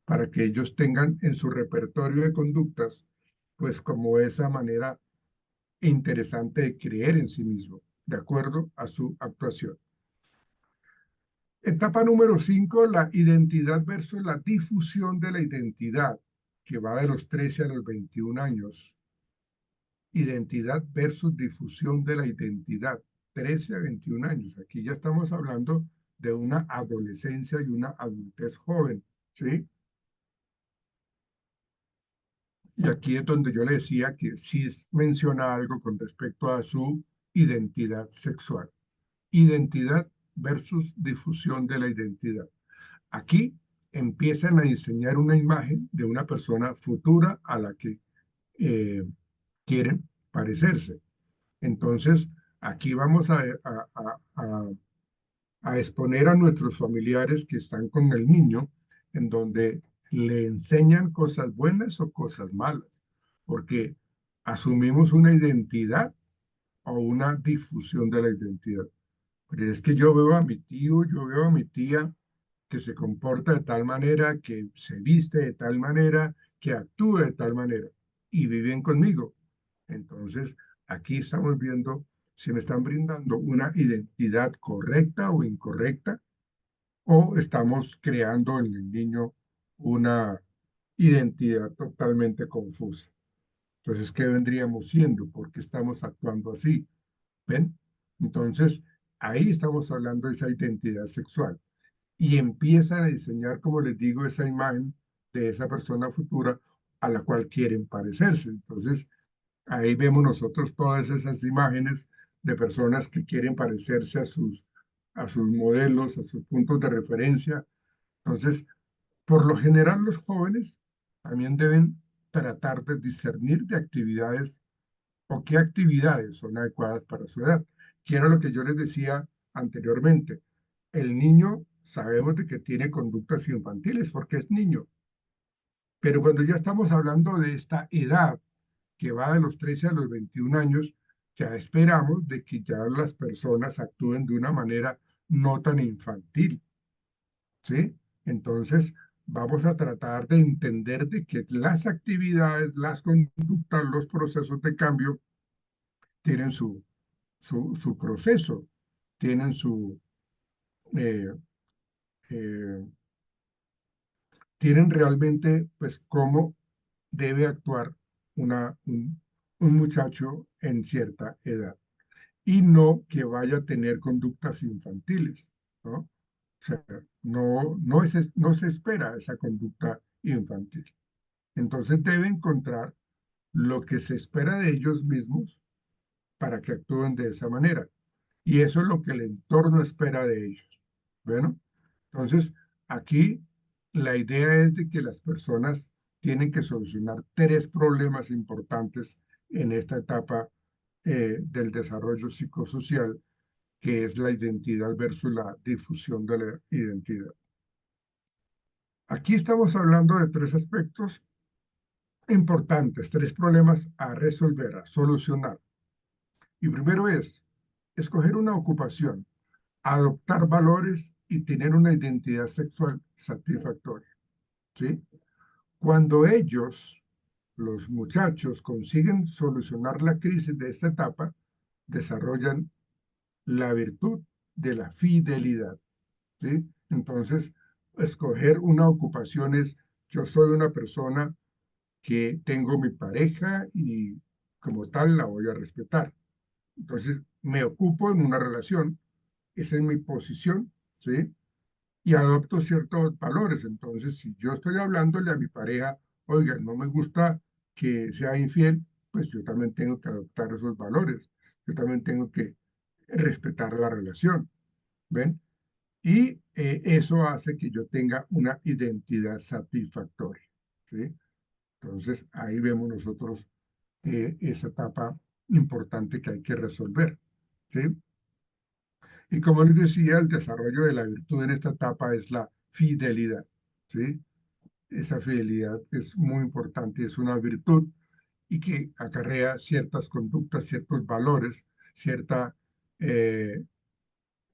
para que ellos tengan en su repertorio de conductas, pues como esa manera interesante de creer en sí mismo, de acuerdo a su actuación. Etapa número 5, la identidad versus la difusión de la identidad, que va de los 13 a los 21 años. Identidad versus difusión de la identidad, 13 a 21 años. Aquí ya estamos hablando de una adolescencia y una adultez joven, ¿sí? Y aquí es donde yo le decía que sí menciona algo con respecto a su identidad sexual. Identidad versus difusión de la identidad. Aquí empiezan a diseñar una imagen de una persona futura a la que eh, quieren parecerse. Entonces, aquí vamos a exponer a nuestros familiares que están con el niño, en donde le enseñan cosas buenas o cosas malas, porque asumimos una identidad o una difusión de la identidad. Pero es que yo veo a mi tío, yo veo a mi tía que se comporta de tal manera, que se viste de tal manera, que actúa de tal manera y viven conmigo. Entonces, aquí estamos viendo si me están brindando una identidad correcta o incorrecta o estamos creando en el niño una identidad totalmente confusa. Entonces, ¿qué vendríamos siendo? ¿Por qué estamos actuando así? ¿Ven? Entonces, ahí estamos hablando de esa identidad sexual y empiezan a diseñar, como les digo, esa imagen de esa persona futura a la cual quieren parecerse. Entonces, ahí vemos nosotros todas esas imágenes de personas que quieren parecerse a sus modelos, a sus puntos de referencia. Entonces, por lo general, los jóvenes también deben tratar de discernir de actividades o qué actividades son adecuadas para su edad. Que era lo que yo les decía anteriormente. El niño sabemos de que tiene conductas infantiles porque es niño, pero cuando ya estamos hablando de esta edad que va de los 13 a los 21 años, ya esperamos de que ya las personas actúen de una manera no tan infantil, ¿sí? Entonces, vamos a tratar de entender de que las actividades, las conductas, los procesos de cambio tienen su proceso, tienen eh, eh, tienen realmente, pues, cómo debe actuar un muchacho en cierta edad y no que vaya a tener conductas infantiles, ¿no? O sea, no se espera esa conducta infantil. Entonces debe encontrar lo que se espera de ellos mismos para que actúen de esa manera. Y eso es lo que el entorno espera de ellos. Bueno, entonces aquí la idea es de que las personas tienen que solucionar tres problemas importantes en esta etapa del desarrollo psicosocial, que es la identidad versus la difusión de la identidad. Aquí estamos hablando de tres aspectos importantes, tres problemas a resolver, a solucionar. Y primero es escoger una ocupación, adoptar valores y tener una identidad sexual satisfactoria, ¿sí? Cuando ellos, los muchachos, consiguen solucionar la crisis de esta etapa, desarrollan la virtud de la fidelidad, ¿sí? Entonces, escoger una ocupación es, yo soy una persona que tengo mi pareja y como tal la voy a respetar. Entonces, me ocupo en una relación, esa es mi posición, ¿sí? Y adopto ciertos valores. Entonces, si yo estoy hablándole a mi pareja, oiga, no me gusta que sea infiel, pues yo también tengo que adoptar esos valores. Yo también tengo que respetar la relación, ¿ven? Y eso hace que yo tenga una identidad satisfactoria, ¿sí? Entonces, ahí vemos nosotros esa etapa importante que hay que resolver, ¿sí? Y como les decía, el desarrollo de la virtud en esta etapa es la fidelidad, ¿sí? Esa fidelidad es muy importante, es una virtud y que acarrea ciertas conductas, ciertos valores, cierta eh,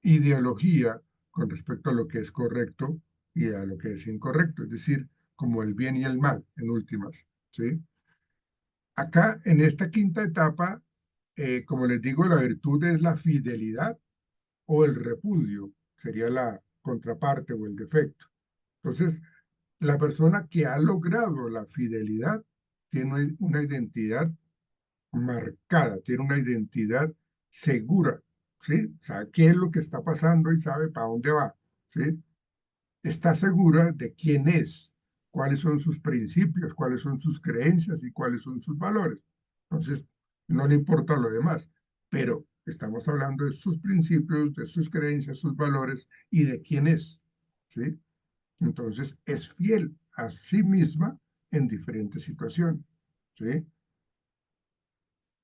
ideología con respecto a lo que es correcto y a lo que es incorrecto, es decir, como el bien y el mal, en últimas, ¿sí? Acá, en esta quinta etapa, como les digo, la virtud es la fidelidad o el repudio, sería la contraparte o el defecto. Entonces, la persona que ha logrado la fidelidad tiene una identidad marcada, tiene una identidad segura, ¿sí? Sabe qué es lo que está pasando y sabe para dónde va, ¿sí? Está segura de quién es, cuáles son sus principios, cuáles son sus creencias y cuáles son sus valores. Entonces, no le importa lo demás, pero estamos hablando de sus principios, de sus creencias, sus valores y de quién es, ¿sí? Entonces, es fiel a sí misma en diferentes situaciones, ¿sí?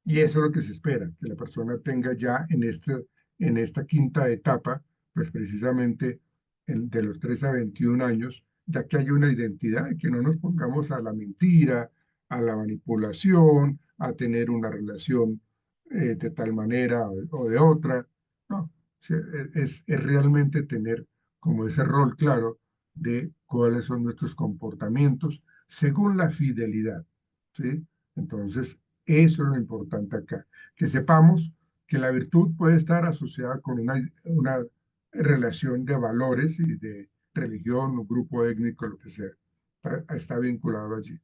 Y eso es lo que se espera, que la persona tenga ya en esta quinta etapa, pues precisamente de los 3 a 21 años, ya que hay una identidad y que no nos pongamos a la mentira, a la manipulación, a tener una relación de tal manera o de otra. No, es realmente tener como ese rol claro de cuáles son nuestros comportamientos según la fidelidad, ¿sí? Entonces, eso es lo importante acá, que sepamos que la virtud puede estar asociada con una relación de valores y de religión o grupo étnico, lo que sea. Está vinculado allí.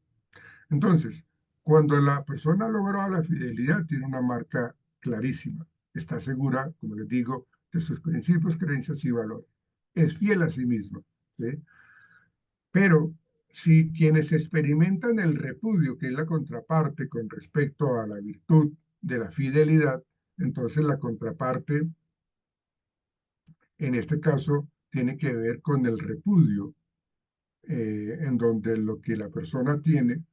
Entonces, cuando la persona logra la fidelidad, tiene una marca clarísima. Está segura, como les digo, de sus principios, creencias y valores. Es fiel a sí misma, ¿sí? Pero si quienes experimentan el repudio, que es la contraparte con respecto a la virtud de la fidelidad, entonces la contraparte, en este caso, tiene que ver con el repudio, en donde lo que la persona tiene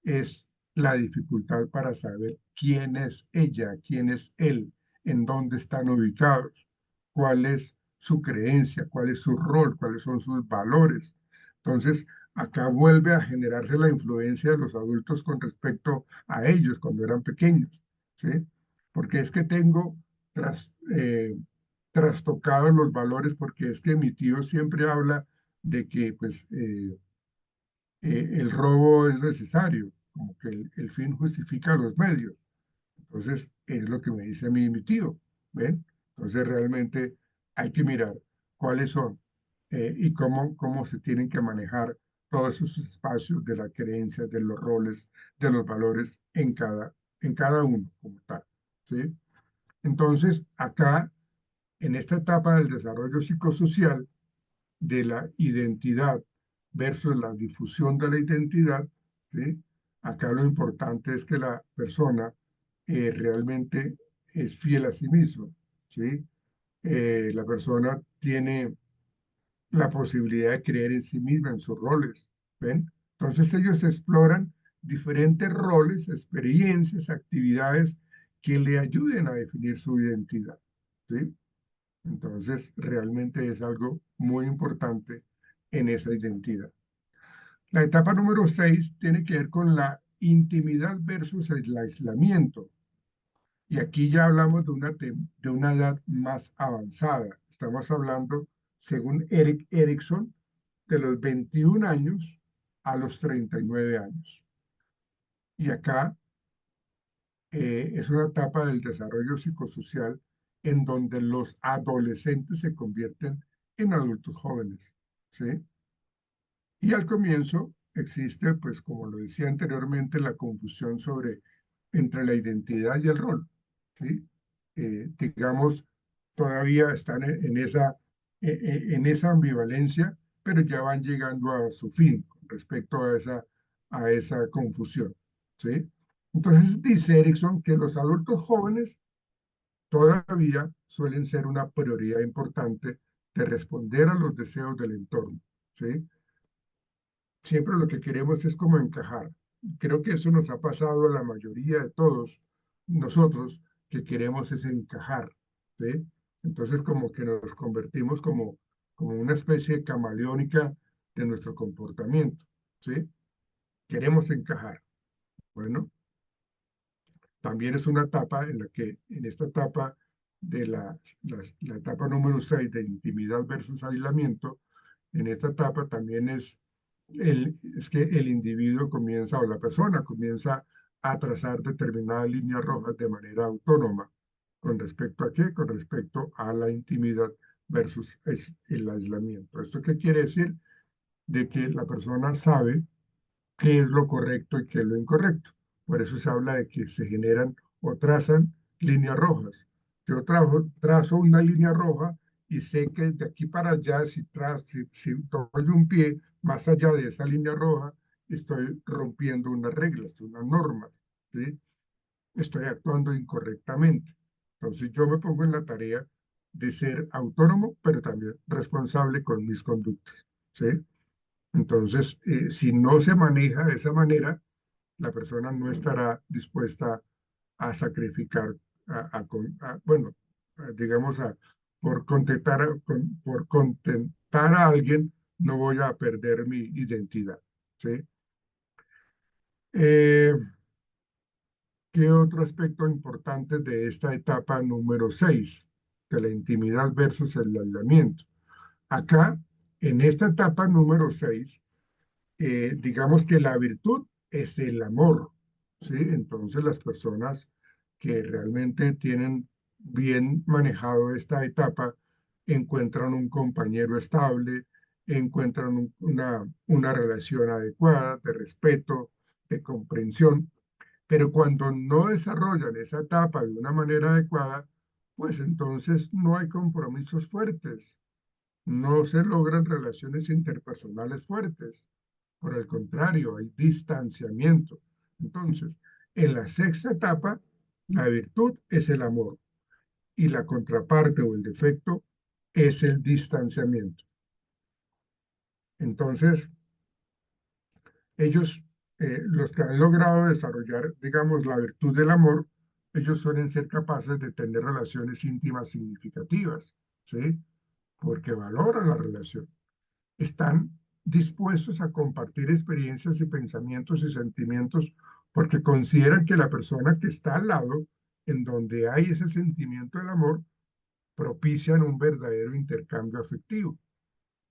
es la dificultad para saber quién es ella, quién es él, en dónde están ubicados, cuál es su creencia, cuál es su rol, cuáles son sus valores. Entonces, acá vuelve a generarse la influencia de los adultos con respecto a ellos cuando eran pequeños, ¿sí? Porque es que tengo tras, trastocados los valores, porque es que mi tío siempre habla de que pues el robo es necesario, como que el fin justifica los medios. Entonces, es lo que me dice a mí mi tío, ¿ven? Entonces, realmente hay que mirar cuáles son y cómo se tienen que manejar todos esos espacios de la creencia, de los roles, de los valores en cada uno como tal, ¿sí? Entonces, acá, en esta etapa del desarrollo psicosocial, de la identidad versus la difusión de la identidad, ¿sí? Acá lo importante es que la persona realmente es fiel a sí misma, ¿sí? La persona tiene la posibilidad de creer en sí misma, en sus roles, ¿ven? Entonces ellos exploran diferentes roles, experiencias, actividades que le ayuden a definir su identidad, ¿sí? Entonces, realmente es algo muy importante en esa identidad. La etapa número 6 tiene que ver con la intimidad versus el aislamiento. Y aquí ya hablamos de una edad más avanzada. Estamos hablando, según Eric Erickson, de los 21 años a los 39 años. Y acá es una etapa del desarrollo psicosocial en donde los adolescentes se convierten en adultos jóvenes, ¿sí? Y al comienzo existe, pues como lo decía anteriormente, la confusión entre la identidad y el rol, ¿sí? Digamos, todavía están en esa ambivalencia, pero ya van llegando a su fin con respecto a esa confusión, ¿sí? Entonces dice Erickson que los adultos jóvenes todavía suelen ser una prioridad importante de responder a los deseos del entorno, ¿sí? Siempre lo que queremos es como encajar. Creo que eso nos ha pasado a la mayoría de todos nosotros, que queremos es encajar, ¿sí? Entonces como que nos convertimos como una especie de camaleónica de nuestro comportamiento, ¿sí? Queremos encajar. Bueno, también es una etapa en la que, en esta etapa de la etapa número 6 de intimidad versus aislamiento, en esta etapa también es que el individuo comienza, o la persona comienza a trazar determinadas líneas rojas de manera autónoma. ¿Con respecto a qué? Con respecto a la intimidad versus el aislamiento. ¿Esto qué quiere decir? De que la persona sabe qué es lo correcto y qué es lo incorrecto. Por eso se habla de que se generan o trazan líneas rojas. Yo trazo una línea roja y sé que de aquí para allá, si doy un pie más allá de esa línea roja, estoy rompiendo unas reglas, unas normas, ¿sí? Estoy actuando incorrectamente. Entonces yo me pongo en la tarea de ser autónomo, pero también responsable con mis conductas, ¿sí? Entonces, si no se maneja de esa manera, la persona no estará dispuesta a sacrificar, bueno, digamos, por contentar a alguien, no voy a perder mi identidad, ¿sí? Eh, ¿Qué otro aspecto importante de esta etapa número 6, de la intimidad versus el aislamiento? Acá, en esta etapa número 6, digamos que la virtud es el amor, ¿sí? Entonces las personas que realmente tienen bien manejado esta etapa encuentran un compañero estable, encuentran una relación adecuada de respeto, de comprensión, pero cuando no desarrollan esa etapa de una manera adecuada, pues entonces no hay compromisos fuertes, no se logran relaciones interpersonales fuertes. Por el contrario, hay distanciamiento. Entonces, en la sexta etapa, la virtud es el amor y la contraparte o el defecto es el distanciamiento. Entonces, ellos, los que han logrado desarrollar, digamos, la virtud del amor, ellos suelen ser capaces de tener relaciones íntimas significativas, ¿sí? Porque valoran la relación. Están dispuestos a compartir experiencias y pensamientos y sentimientos porque consideran que la persona que está al lado, en donde hay ese sentimiento del amor, propician un verdadero intercambio afectivo.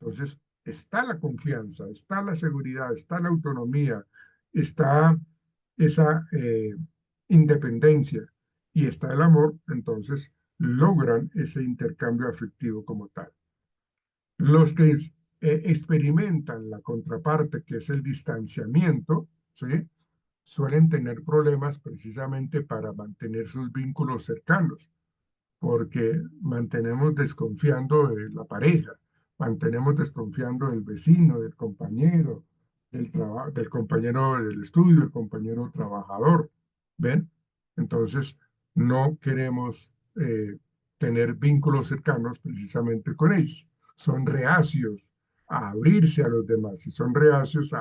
Entonces, está la confianza, está la seguridad, está la autonomía, está esa independencia. y está el amor, entonces logran ese intercambio afectivo como tal. Los que experimentan la contraparte, que es el distanciamiento, ¿sí? Suelen tener problemas precisamente para mantener sus vínculos cercanos, porque mantenemos desconfiando de la pareja, mantenemos desconfiando del vecino, del compañero, del compañero del estudio, el compañero trabajador, ¿ven? Entonces, no queremos tener vínculos cercanos precisamente con ellos. Son reacios a abrirse a los demás y son reacios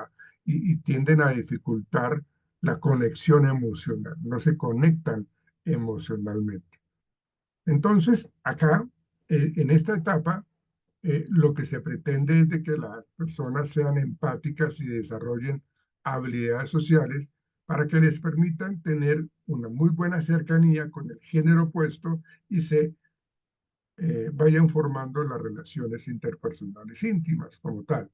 y tienden a dificultar la conexión emocional, no se conectan emocionalmente. Entonces, acá, en esta etapa, lo que se pretende es de que las personas sean empáticas y desarrollen habilidades sociales para que les permitan tener una muy buena cercanía con el género opuesto y se vayan formando las relaciones interpersonales íntimas como tal.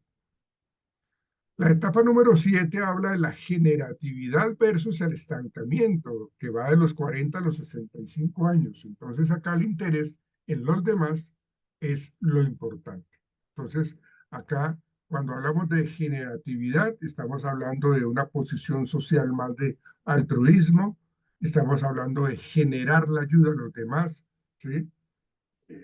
La etapa número 7 habla de la generatividad versus el estancamiento, que va de los 40 a los 65 años. Entonces acá el interés en los demás es lo importante. Entonces acá cuando hablamos de generatividad estamos hablando de una posición social más de altruismo, estamos hablando de generar la ayuda a los demás, ¿sí?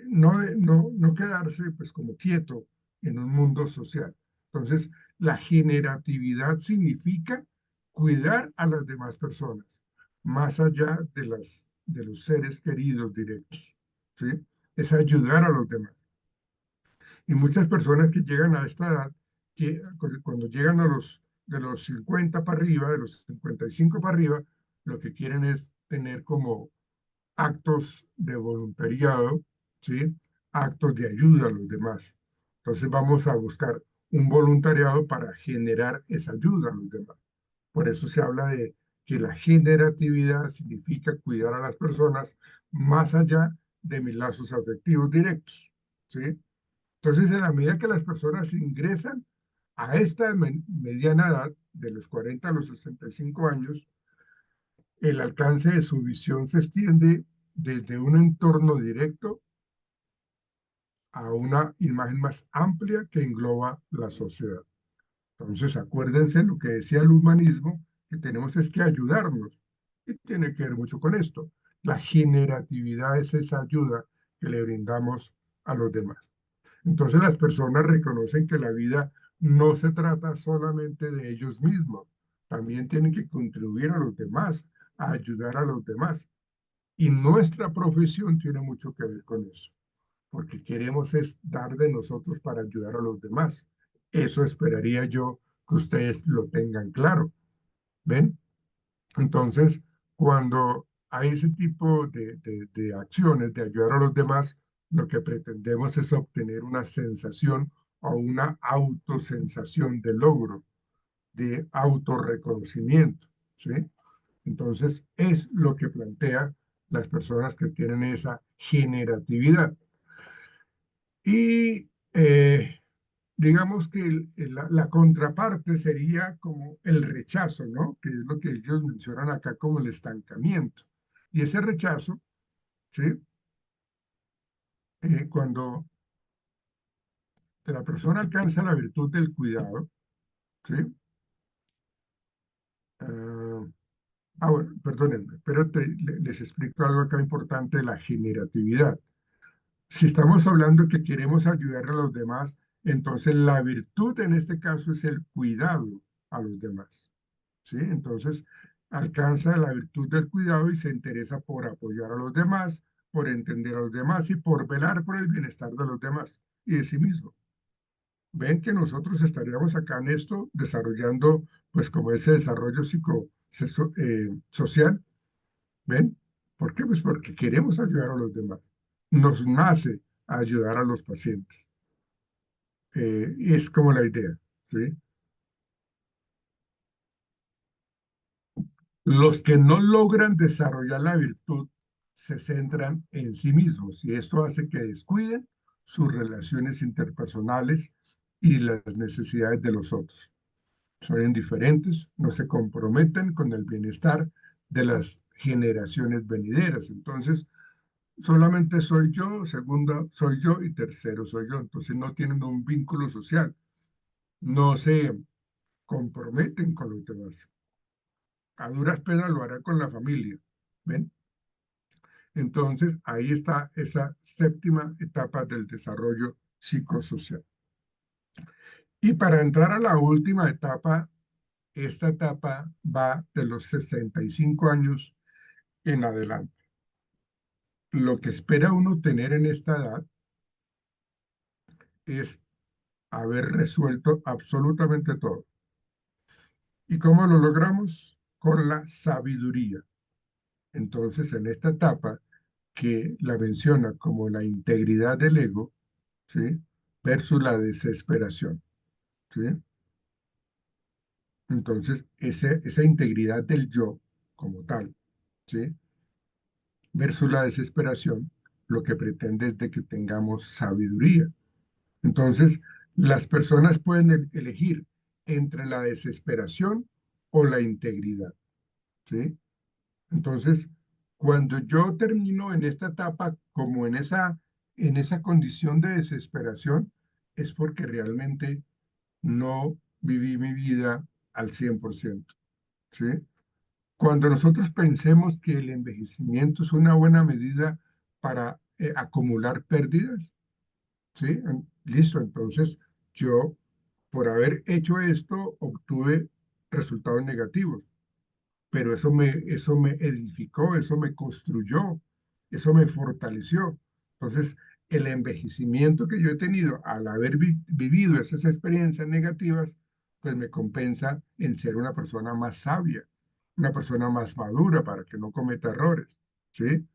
No quedarse pues como quieto en un mundo social. Entonces, la generatividad significa cuidar a las demás personas, más allá de los seres queridos directos, ¿sí? Es ayudar a los demás. Y muchas personas que llegan a esta edad, que cuando llegan de los 50 para arriba, de los 55 para arriba, lo que quieren es tener como actos de voluntariado, ¿sí? Actos de ayuda a los demás. Entonces vamos a buscar un voluntariado para generar esa ayuda a los demás. Por eso se habla de que la generatividad significa cuidar a las personas más allá de mis lazos afectivos directos, ¿sí? Entonces, en la medida que las personas ingresan a esta mediana edad, de los 40 a los 65 años, el alcance de su visión se extiende desde un entorno directo a una imagen más amplia que engloba la sociedad. Entonces, acuérdense lo que decía el humanismo, que tenemos es que ayudarnos. Y tiene que ver mucho con esto. La generatividad es esa ayuda que le brindamos a los demás. Entonces, las personas reconocen que la vida no se trata solamente de ellos mismos. También tienen que contribuir a los demás, a ayudar a los demás. Y nuestra profesión tiene mucho que ver con eso, porque queremos es dar de nosotros para ayudar a los demás. Eso esperaría yo que ustedes lo tengan claro. ¿Ven? Entonces, cuando hay ese tipo de acciones de ayudar a los demás, lo que pretendemos es obtener una sensación o una autosensación de logro, de autorreconocimiento, ¿sí? Entonces, es lo que plantea las personas que tienen esa generatividad. Y digamos que la contraparte sería como el rechazo, ¿no? Que es lo que ellos mencionan acá como el estancamiento. Y ese rechazo, ¿sí? Cuando la persona alcanza la virtud del cuidado, ¿sí? Ah, bueno, perdónenme, pero les explico algo acá importante de la generatividad. Si estamos hablando que queremos ayudar a los demás, entonces la virtud en este caso es el cuidado a los demás, ¿sí? Entonces alcanza la virtud del cuidado y se interesa por apoyar a los demás, por entender a los demás y por velar por el bienestar de los demás y de sí mismo. Ven que nosotros estaríamos acá en esto desarrollando, pues como ese desarrollo social. ¿Ven? ¿Por qué? Pues porque queremos ayudar a los demás. Nos nace ayudar a los pacientes. Es como la idea, ¿sí? Los que no logran desarrollar la virtud se centran en sí mismos y esto hace que descuiden sus relaciones interpersonales y las necesidades de los otros. Son indiferentes, no se comprometen con el bienestar de las generaciones venideras. Entonces, solamente soy yo, segundo soy yo y tercero soy yo. Entonces no tienen un vínculo social, no se comprometen con los demás. A duras penas lo hará con la familia. ¿Ven? Entonces ahí está esa séptima etapa del desarrollo psicosocial. Y para entrar a la última etapa, esta etapa va de los 65 años en adelante. Lo que espera uno tener en esta edad es haber resuelto absolutamente todo. ¿Y cómo lo logramos? Con la sabiduría. Entonces, en esta etapa, que la menciona como la integridad del ego, ¿sí? Versus la desesperación, ¿sí? Entonces, esa integridad del yo como tal, ¿sí? Versus la desesperación, lo que pretende es de que tengamos sabiduría. Entonces, las personas pueden elegir entre la desesperación o la integridad, ¿sí? Entonces, cuando yo termino en esta etapa, como en esa condición de desesperación, es porque realmente no viví mi vida al 100%, ¿sí? Cuando nosotros pensemos que el envejecimiento es una buena medida para acumular pérdidas, ¿sí? Listo, entonces yo, por haber hecho esto, obtuve resultados negativos, pero eso me edificó, eso me construyó, eso me fortaleció. Entonces, el envejecimiento que yo he tenido al haber vivido esas experiencias negativas, pues me compensa en ser una persona más sabia, una persona más madura para que no cometa errores, ¿sí?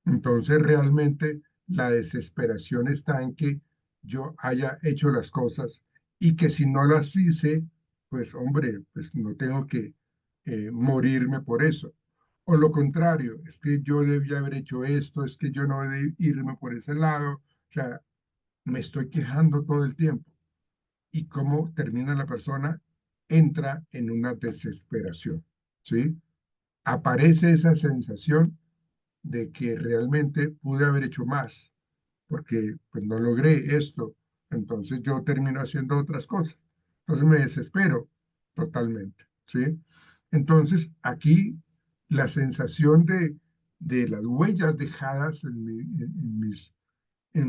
Entonces, realmente la desesperación está en que yo haya hecho las cosas y que si no las hice, pues hombre, pues no tengo que morirme por eso. O lo contrario, es que yo debía haber hecho esto, es que yo no debí irme por ese lado. O sea, me estoy quejando todo el tiempo. ¿Y cómo termina la persona? Entra en una desesperación, ¿sí? Aparece esa sensación de que realmente pude haber hecho más, porque pues no logré esto, entonces yo termino haciendo otras cosas. Entonces me desespero totalmente, ¿sí? Entonces aquí la sensación de las huellas dejadas en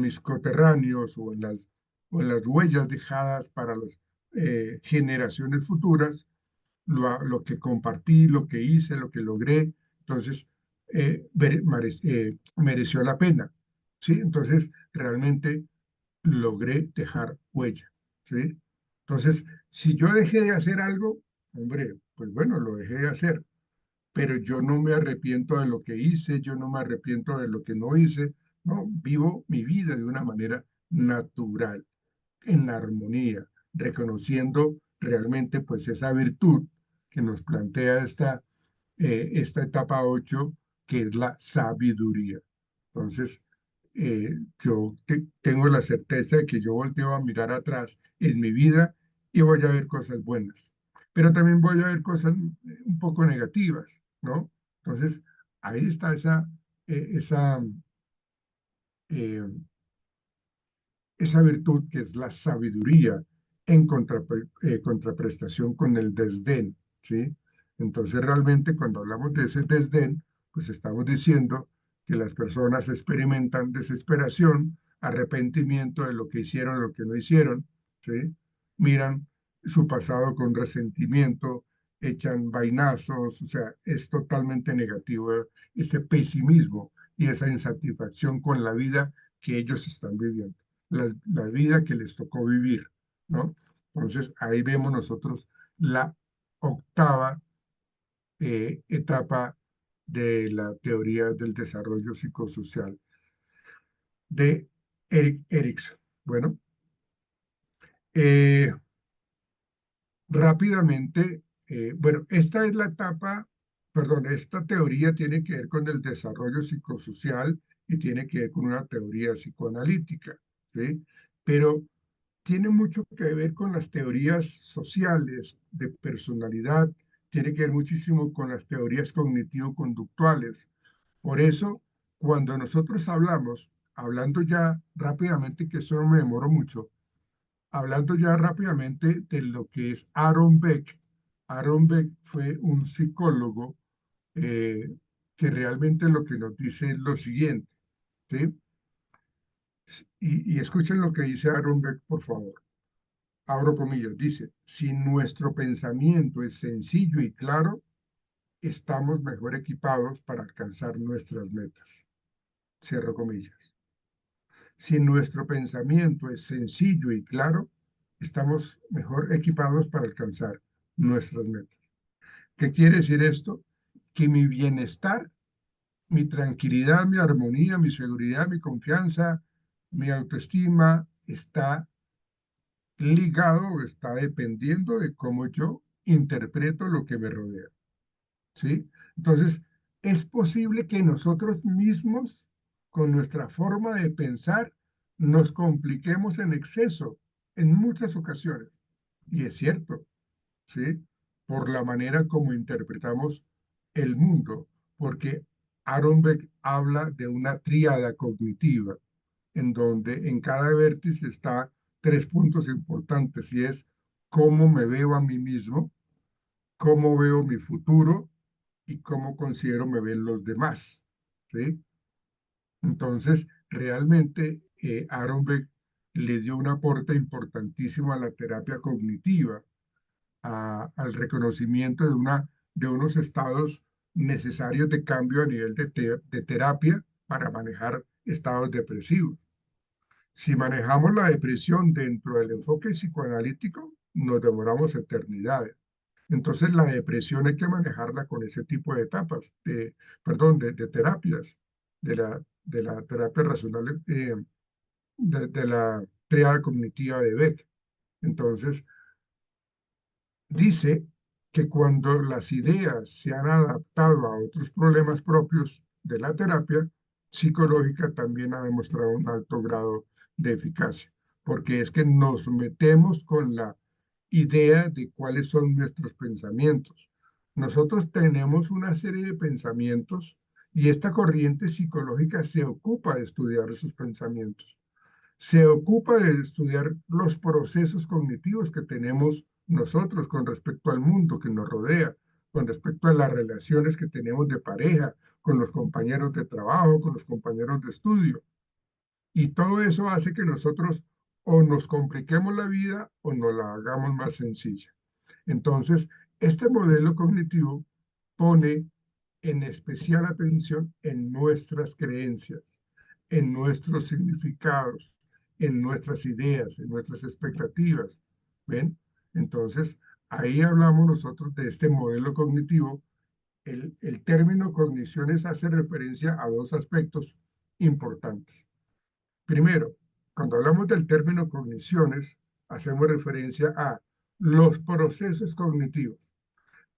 mis coterráneos o en las huellas dejadas para las generaciones futuras, lo que compartí, lo que hice, lo que logré, entonces mereció la pena, ¿sí? Entonces realmente logré dejar huella, ¿sí? Entonces, si yo dejé de hacer algo, hombre, pues bueno, lo dejé de hacer, pero yo no me arrepiento de lo que hice, yo no me arrepiento de lo que no hice, no, vivo mi vida de una manera natural, en armonía, reconociendo realmente pues esa virtud que nos plantea esta etapa 8 que es la sabiduría. Entonces, yo tengo la certeza de que yo volteo a mirar atrás en mi vida y voy a ver cosas buenas, pero también voy a ver cosas un poco negativas, ¿no? Entonces, ahí está eh, esa virtud que es la sabiduría en contraprestación con el desdén, ¿sí? Entonces realmente cuando hablamos de ese desdén, pues estamos diciendo que las personas experimentan desesperación, arrepentimiento de lo que hicieron, lo que no hicieron, ¿sí? Miran su pasado con resentimiento, echan vainazos, o sea, es totalmente negativo ese pesimismo y esa insatisfacción con la vida que ellos están viviendo, la vida que les tocó vivir, ¿no? Entonces, ahí vemos nosotros la octava etapa de la teoría del desarrollo psicosocial de Erik Erikson. Bueno, eh, rápidamente, bueno, esta es la etapa, perdón, esta teoría tiene que ver con el desarrollo psicosocial y tiene que ver con una teoría psicoanalítica, ¿sí? Pero tiene mucho que ver con las teorías sociales de personalidad, tiene que ver muchísimo con las teorías cognitivo-conductuales. Por eso, cuando nosotros hablamos, hablando ya rápidamente, que eso no me demoro mucho, hablando ya rápidamente de lo que es Aaron Beck. Aaron Beck fue un psicólogo eh, que realmente lo que nos dice es lo siguiente, ¿sí? Y escuchen lo que dice Aaron Beck, por favor. Abro comillas, dice, si nuestro pensamiento es sencillo y claro, estamos mejor equipados para alcanzar nuestras metas. Cierro comillas. Si nuestro pensamiento es sencillo y claro, estamos mejor equipados para alcanzar nuestras metas. ¿Qué quiere decir esto? Que mi bienestar, mi tranquilidad, mi armonía, mi seguridad, mi confianza, mi autoestima está ligado o está dependiendo de cómo yo interpreto lo que me rodea. ¿Sí? Entonces, es posible que nosotros mismos, con nuestra forma de pensar, nos compliquemos en exceso en muchas ocasiones. Y es cierto, ¿sí? Por la manera como interpretamos el mundo, porque Aaron Beck habla de una tríada cognitiva, en donde en cada vértice está tres puntos importantes, y es cómo me veo a mí mismo, cómo veo mi futuro y cómo considero me ven los demás, ¿sí? Entonces, realmente Aaron Beck le dio un aporte importantísimo a la terapia cognitiva, al reconocimiento de unos estados necesarios de cambio a nivel de terapia para manejar estados depresivos. Si manejamos la depresión dentro del enfoque psicoanalítico, nos demoramos eternidades. Entonces, la depresión hay que manejarla con ese tipo de etapas, perdón, de terapias, de la terapia racional, de la triada cognitiva de Beck. Entonces, dice que cuando las ideas se han adaptado a otros problemas propios de la terapia psicológica, también ha demostrado un alto grado de eficacia, porque es que nos metemos con la idea de cuáles son nuestros pensamientos. Nosotros tenemos una serie de pensamientos y esta corriente psicológica se ocupa de estudiar esos pensamientos, se ocupa de estudiar los procesos cognitivos que tenemos nosotros con respecto al mundo que nos rodea, con respecto a las relaciones que tenemos de pareja, con los compañeros de trabajo, con los compañeros de estudio. Y todo eso hace que nosotros o nos compliquemos la vida o nos la hagamos más sencilla. Entonces, este modelo cognitivo pone en especial atención en nuestras creencias, en nuestros significados, en nuestras ideas, en nuestras expectativas. ¿Ven? Entonces, ahí hablamos nosotros de este modelo cognitivo. El término cogniciones hace referencia a dos aspectos importantes. Primero, cuando hablamos del término cogniciones, hacemos referencia a los procesos cognitivos.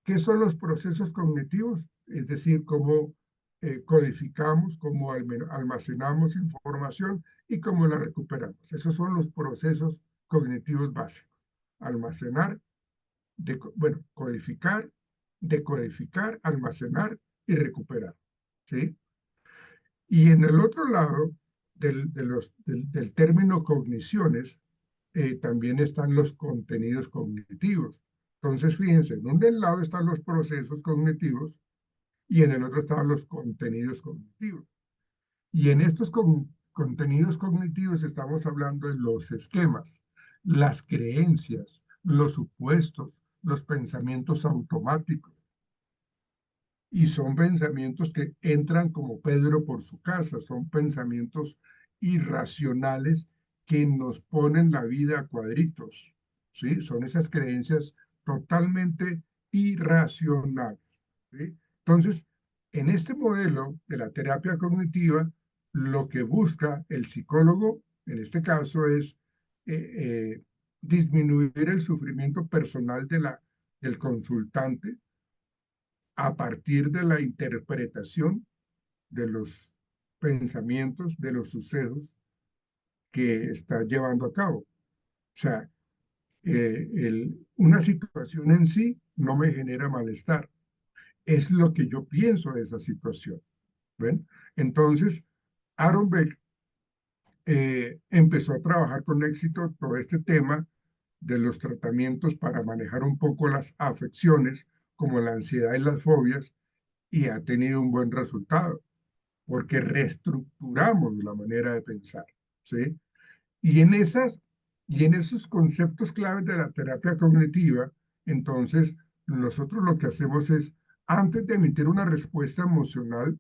¿Qué son los procesos cognitivos? Es decir, cómo codificamos, cómo almacenamos información y cómo la recuperamos. Esos son los procesos cognitivos básicos. Almacenar, bueno, codificar, decodificar, almacenar y recuperar. ¿Sí? Y en el otro lado del término cogniciones, también están los contenidos cognitivos. Entonces, fíjense, en un del lado están los procesos cognitivos y en el otro están los contenidos cognitivos. Y en estos contenidos cognitivos estamos hablando de los esquemas, las creencias, los supuestos, los pensamientos automáticos. Y son pensamientos que entran como Pedro por su casa, son pensamientos irracionales que nos ponen la vida a cuadritos, ¿sí? Son esas creencias totalmente irracionales, ¿sí? Entonces, en este modelo de la terapia cognitiva, lo que busca el psicólogo, en este caso, es disminuir el sufrimiento personal del consultante a partir de la interpretación de los pensamientos, de los sucesos que está llevando a cabo. O sea, una situación en sí no me genera malestar. Es lo que yo pienso de esa situación. ¿Ven? Entonces, Aaron Beck empezó a trabajar con éxito todo este tema de los tratamientos para manejar un poco las afecciones como la ansiedad y las fobias, y ha tenido un buen resultado porque reestructuramos la manera de pensar, ¿sí? Y en esas, y en esos conceptos claves de la terapia cognitiva, entonces nosotros lo que hacemos es, antes de emitir una respuesta emocional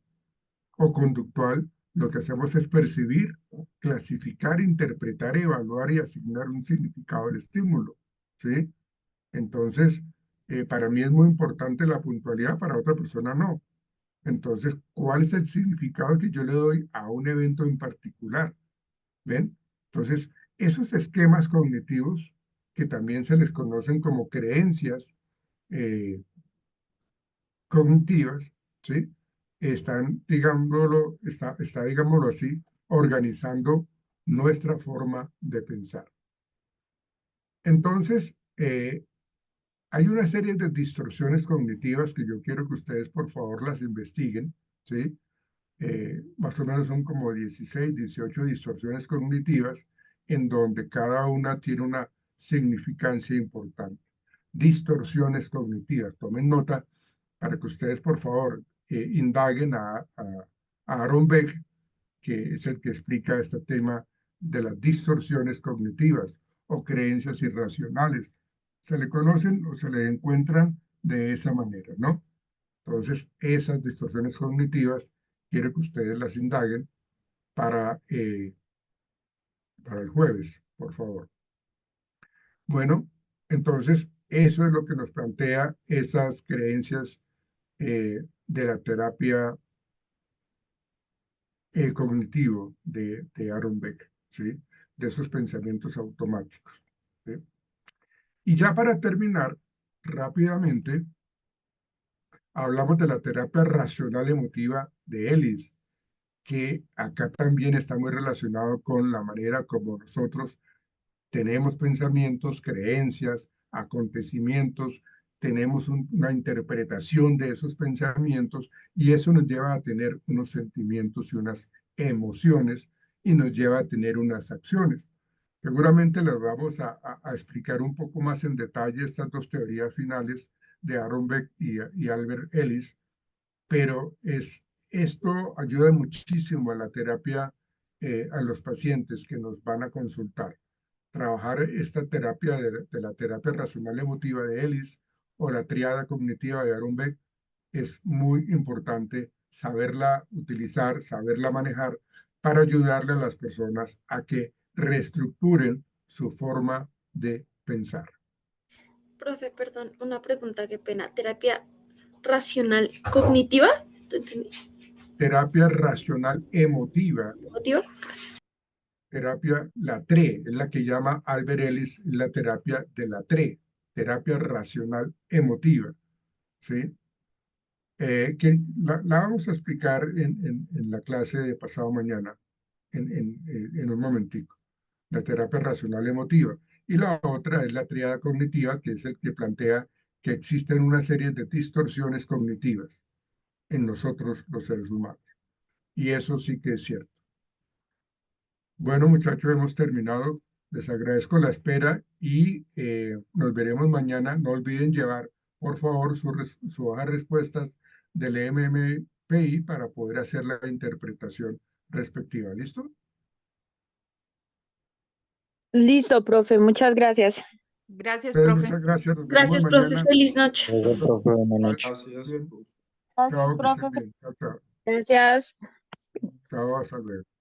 o conductual, lo que hacemos es percibir, clasificar, interpretar, evaluar y asignar un significado al estímulo, ¿sí? Entonces, para mí es muy importante la puntualidad, para otra persona no. Entonces, ¿cuál es el significado que yo le doy a un evento en particular? ¿Ven? Entonces, esos esquemas cognitivos, que también se les conocen como creencias eh, cognitivas, ¿sí? Están, digámoslo así, organizando nuestra forma de pensar. Entonces, hay una serie de distorsiones cognitivas que yo quiero que ustedes, por favor, las investiguen, ¿sí? Más o menos son como 16, 18 distorsiones cognitivas, en donde cada una tiene una significancia importante. Distorsiones cognitivas. Tomen nota para que ustedes, por favor, indaguen a Aaron Beck, que es el que explica este tema de las distorsiones cognitivas o creencias irracionales. Se le conocen o se le encuentran de esa manera, ¿no? Entonces, esas distorsiones cognitivas, quiero que ustedes las indaguen para, para el jueves, por favor. Bueno, entonces, eso es lo que nos plantea esas creencias de la terapia cognitivo de Aaron Beck, ¿sí? De esos pensamientos automáticos, ¿sí? Y ya para terminar, rápidamente, hablamos de la terapia racional emotiva de Ellis, que acá también está muy relacionado con la manera como nosotros tenemos pensamientos, creencias, acontecimientos, tenemos una interpretación de esos pensamientos, y eso nos lleva a tener unos sentimientos y unas emociones, y nos lleva a tener unas acciones. Seguramente les vamos a explicar un poco más en detalle estas dos teorías finales de Aaron Beck y Albert Ellis, pero esto ayuda muchísimo a la terapia, a los pacientes que nos van a consultar. Trabajar esta terapia de la terapia racional emotiva de Ellis o la triada cognitiva de Aaron Beck es muy importante saberla utilizar, saberla manejar para ayudarle a las personas a que reestructuren su forma de pensar. Profe, perdón, una pregunta, qué pena. ¿Terapia racional cognitiva? ¿Te entendí? Terapia racional emotiva, ¿Motivo? terapia, la TRE, es la que llama Albert Ellis la terapia de la TRE, terapia racional emotiva, ¿sí? Que la vamos a explicar en la clase de pasado mañana, en un momentico, la terapia racional emotiva. Y la otra es la triada cognitiva, que es el que plantea que existen una serie de distorsiones cognitivas en nosotros los seres humanos. Y eso sí que es cierto. Bueno, muchachos, hemos terminado. Les agradezco la espera y nos veremos mañana. No olviden llevar, por favor, su hoja de respuestas del MMPI para poder hacer la interpretación respectiva. ¿Listo? Listo, profe, muchas gracias. Gracias, Entonces, profe. muchas gracias. Nos veremos Gracias, profe. mañana. Feliz noche. Luego, profe, buenas noches. Gracias. Bien. Gracias, Chao, que estén profe. bien. Chao, chao. Gracias. Chao, hasta luego.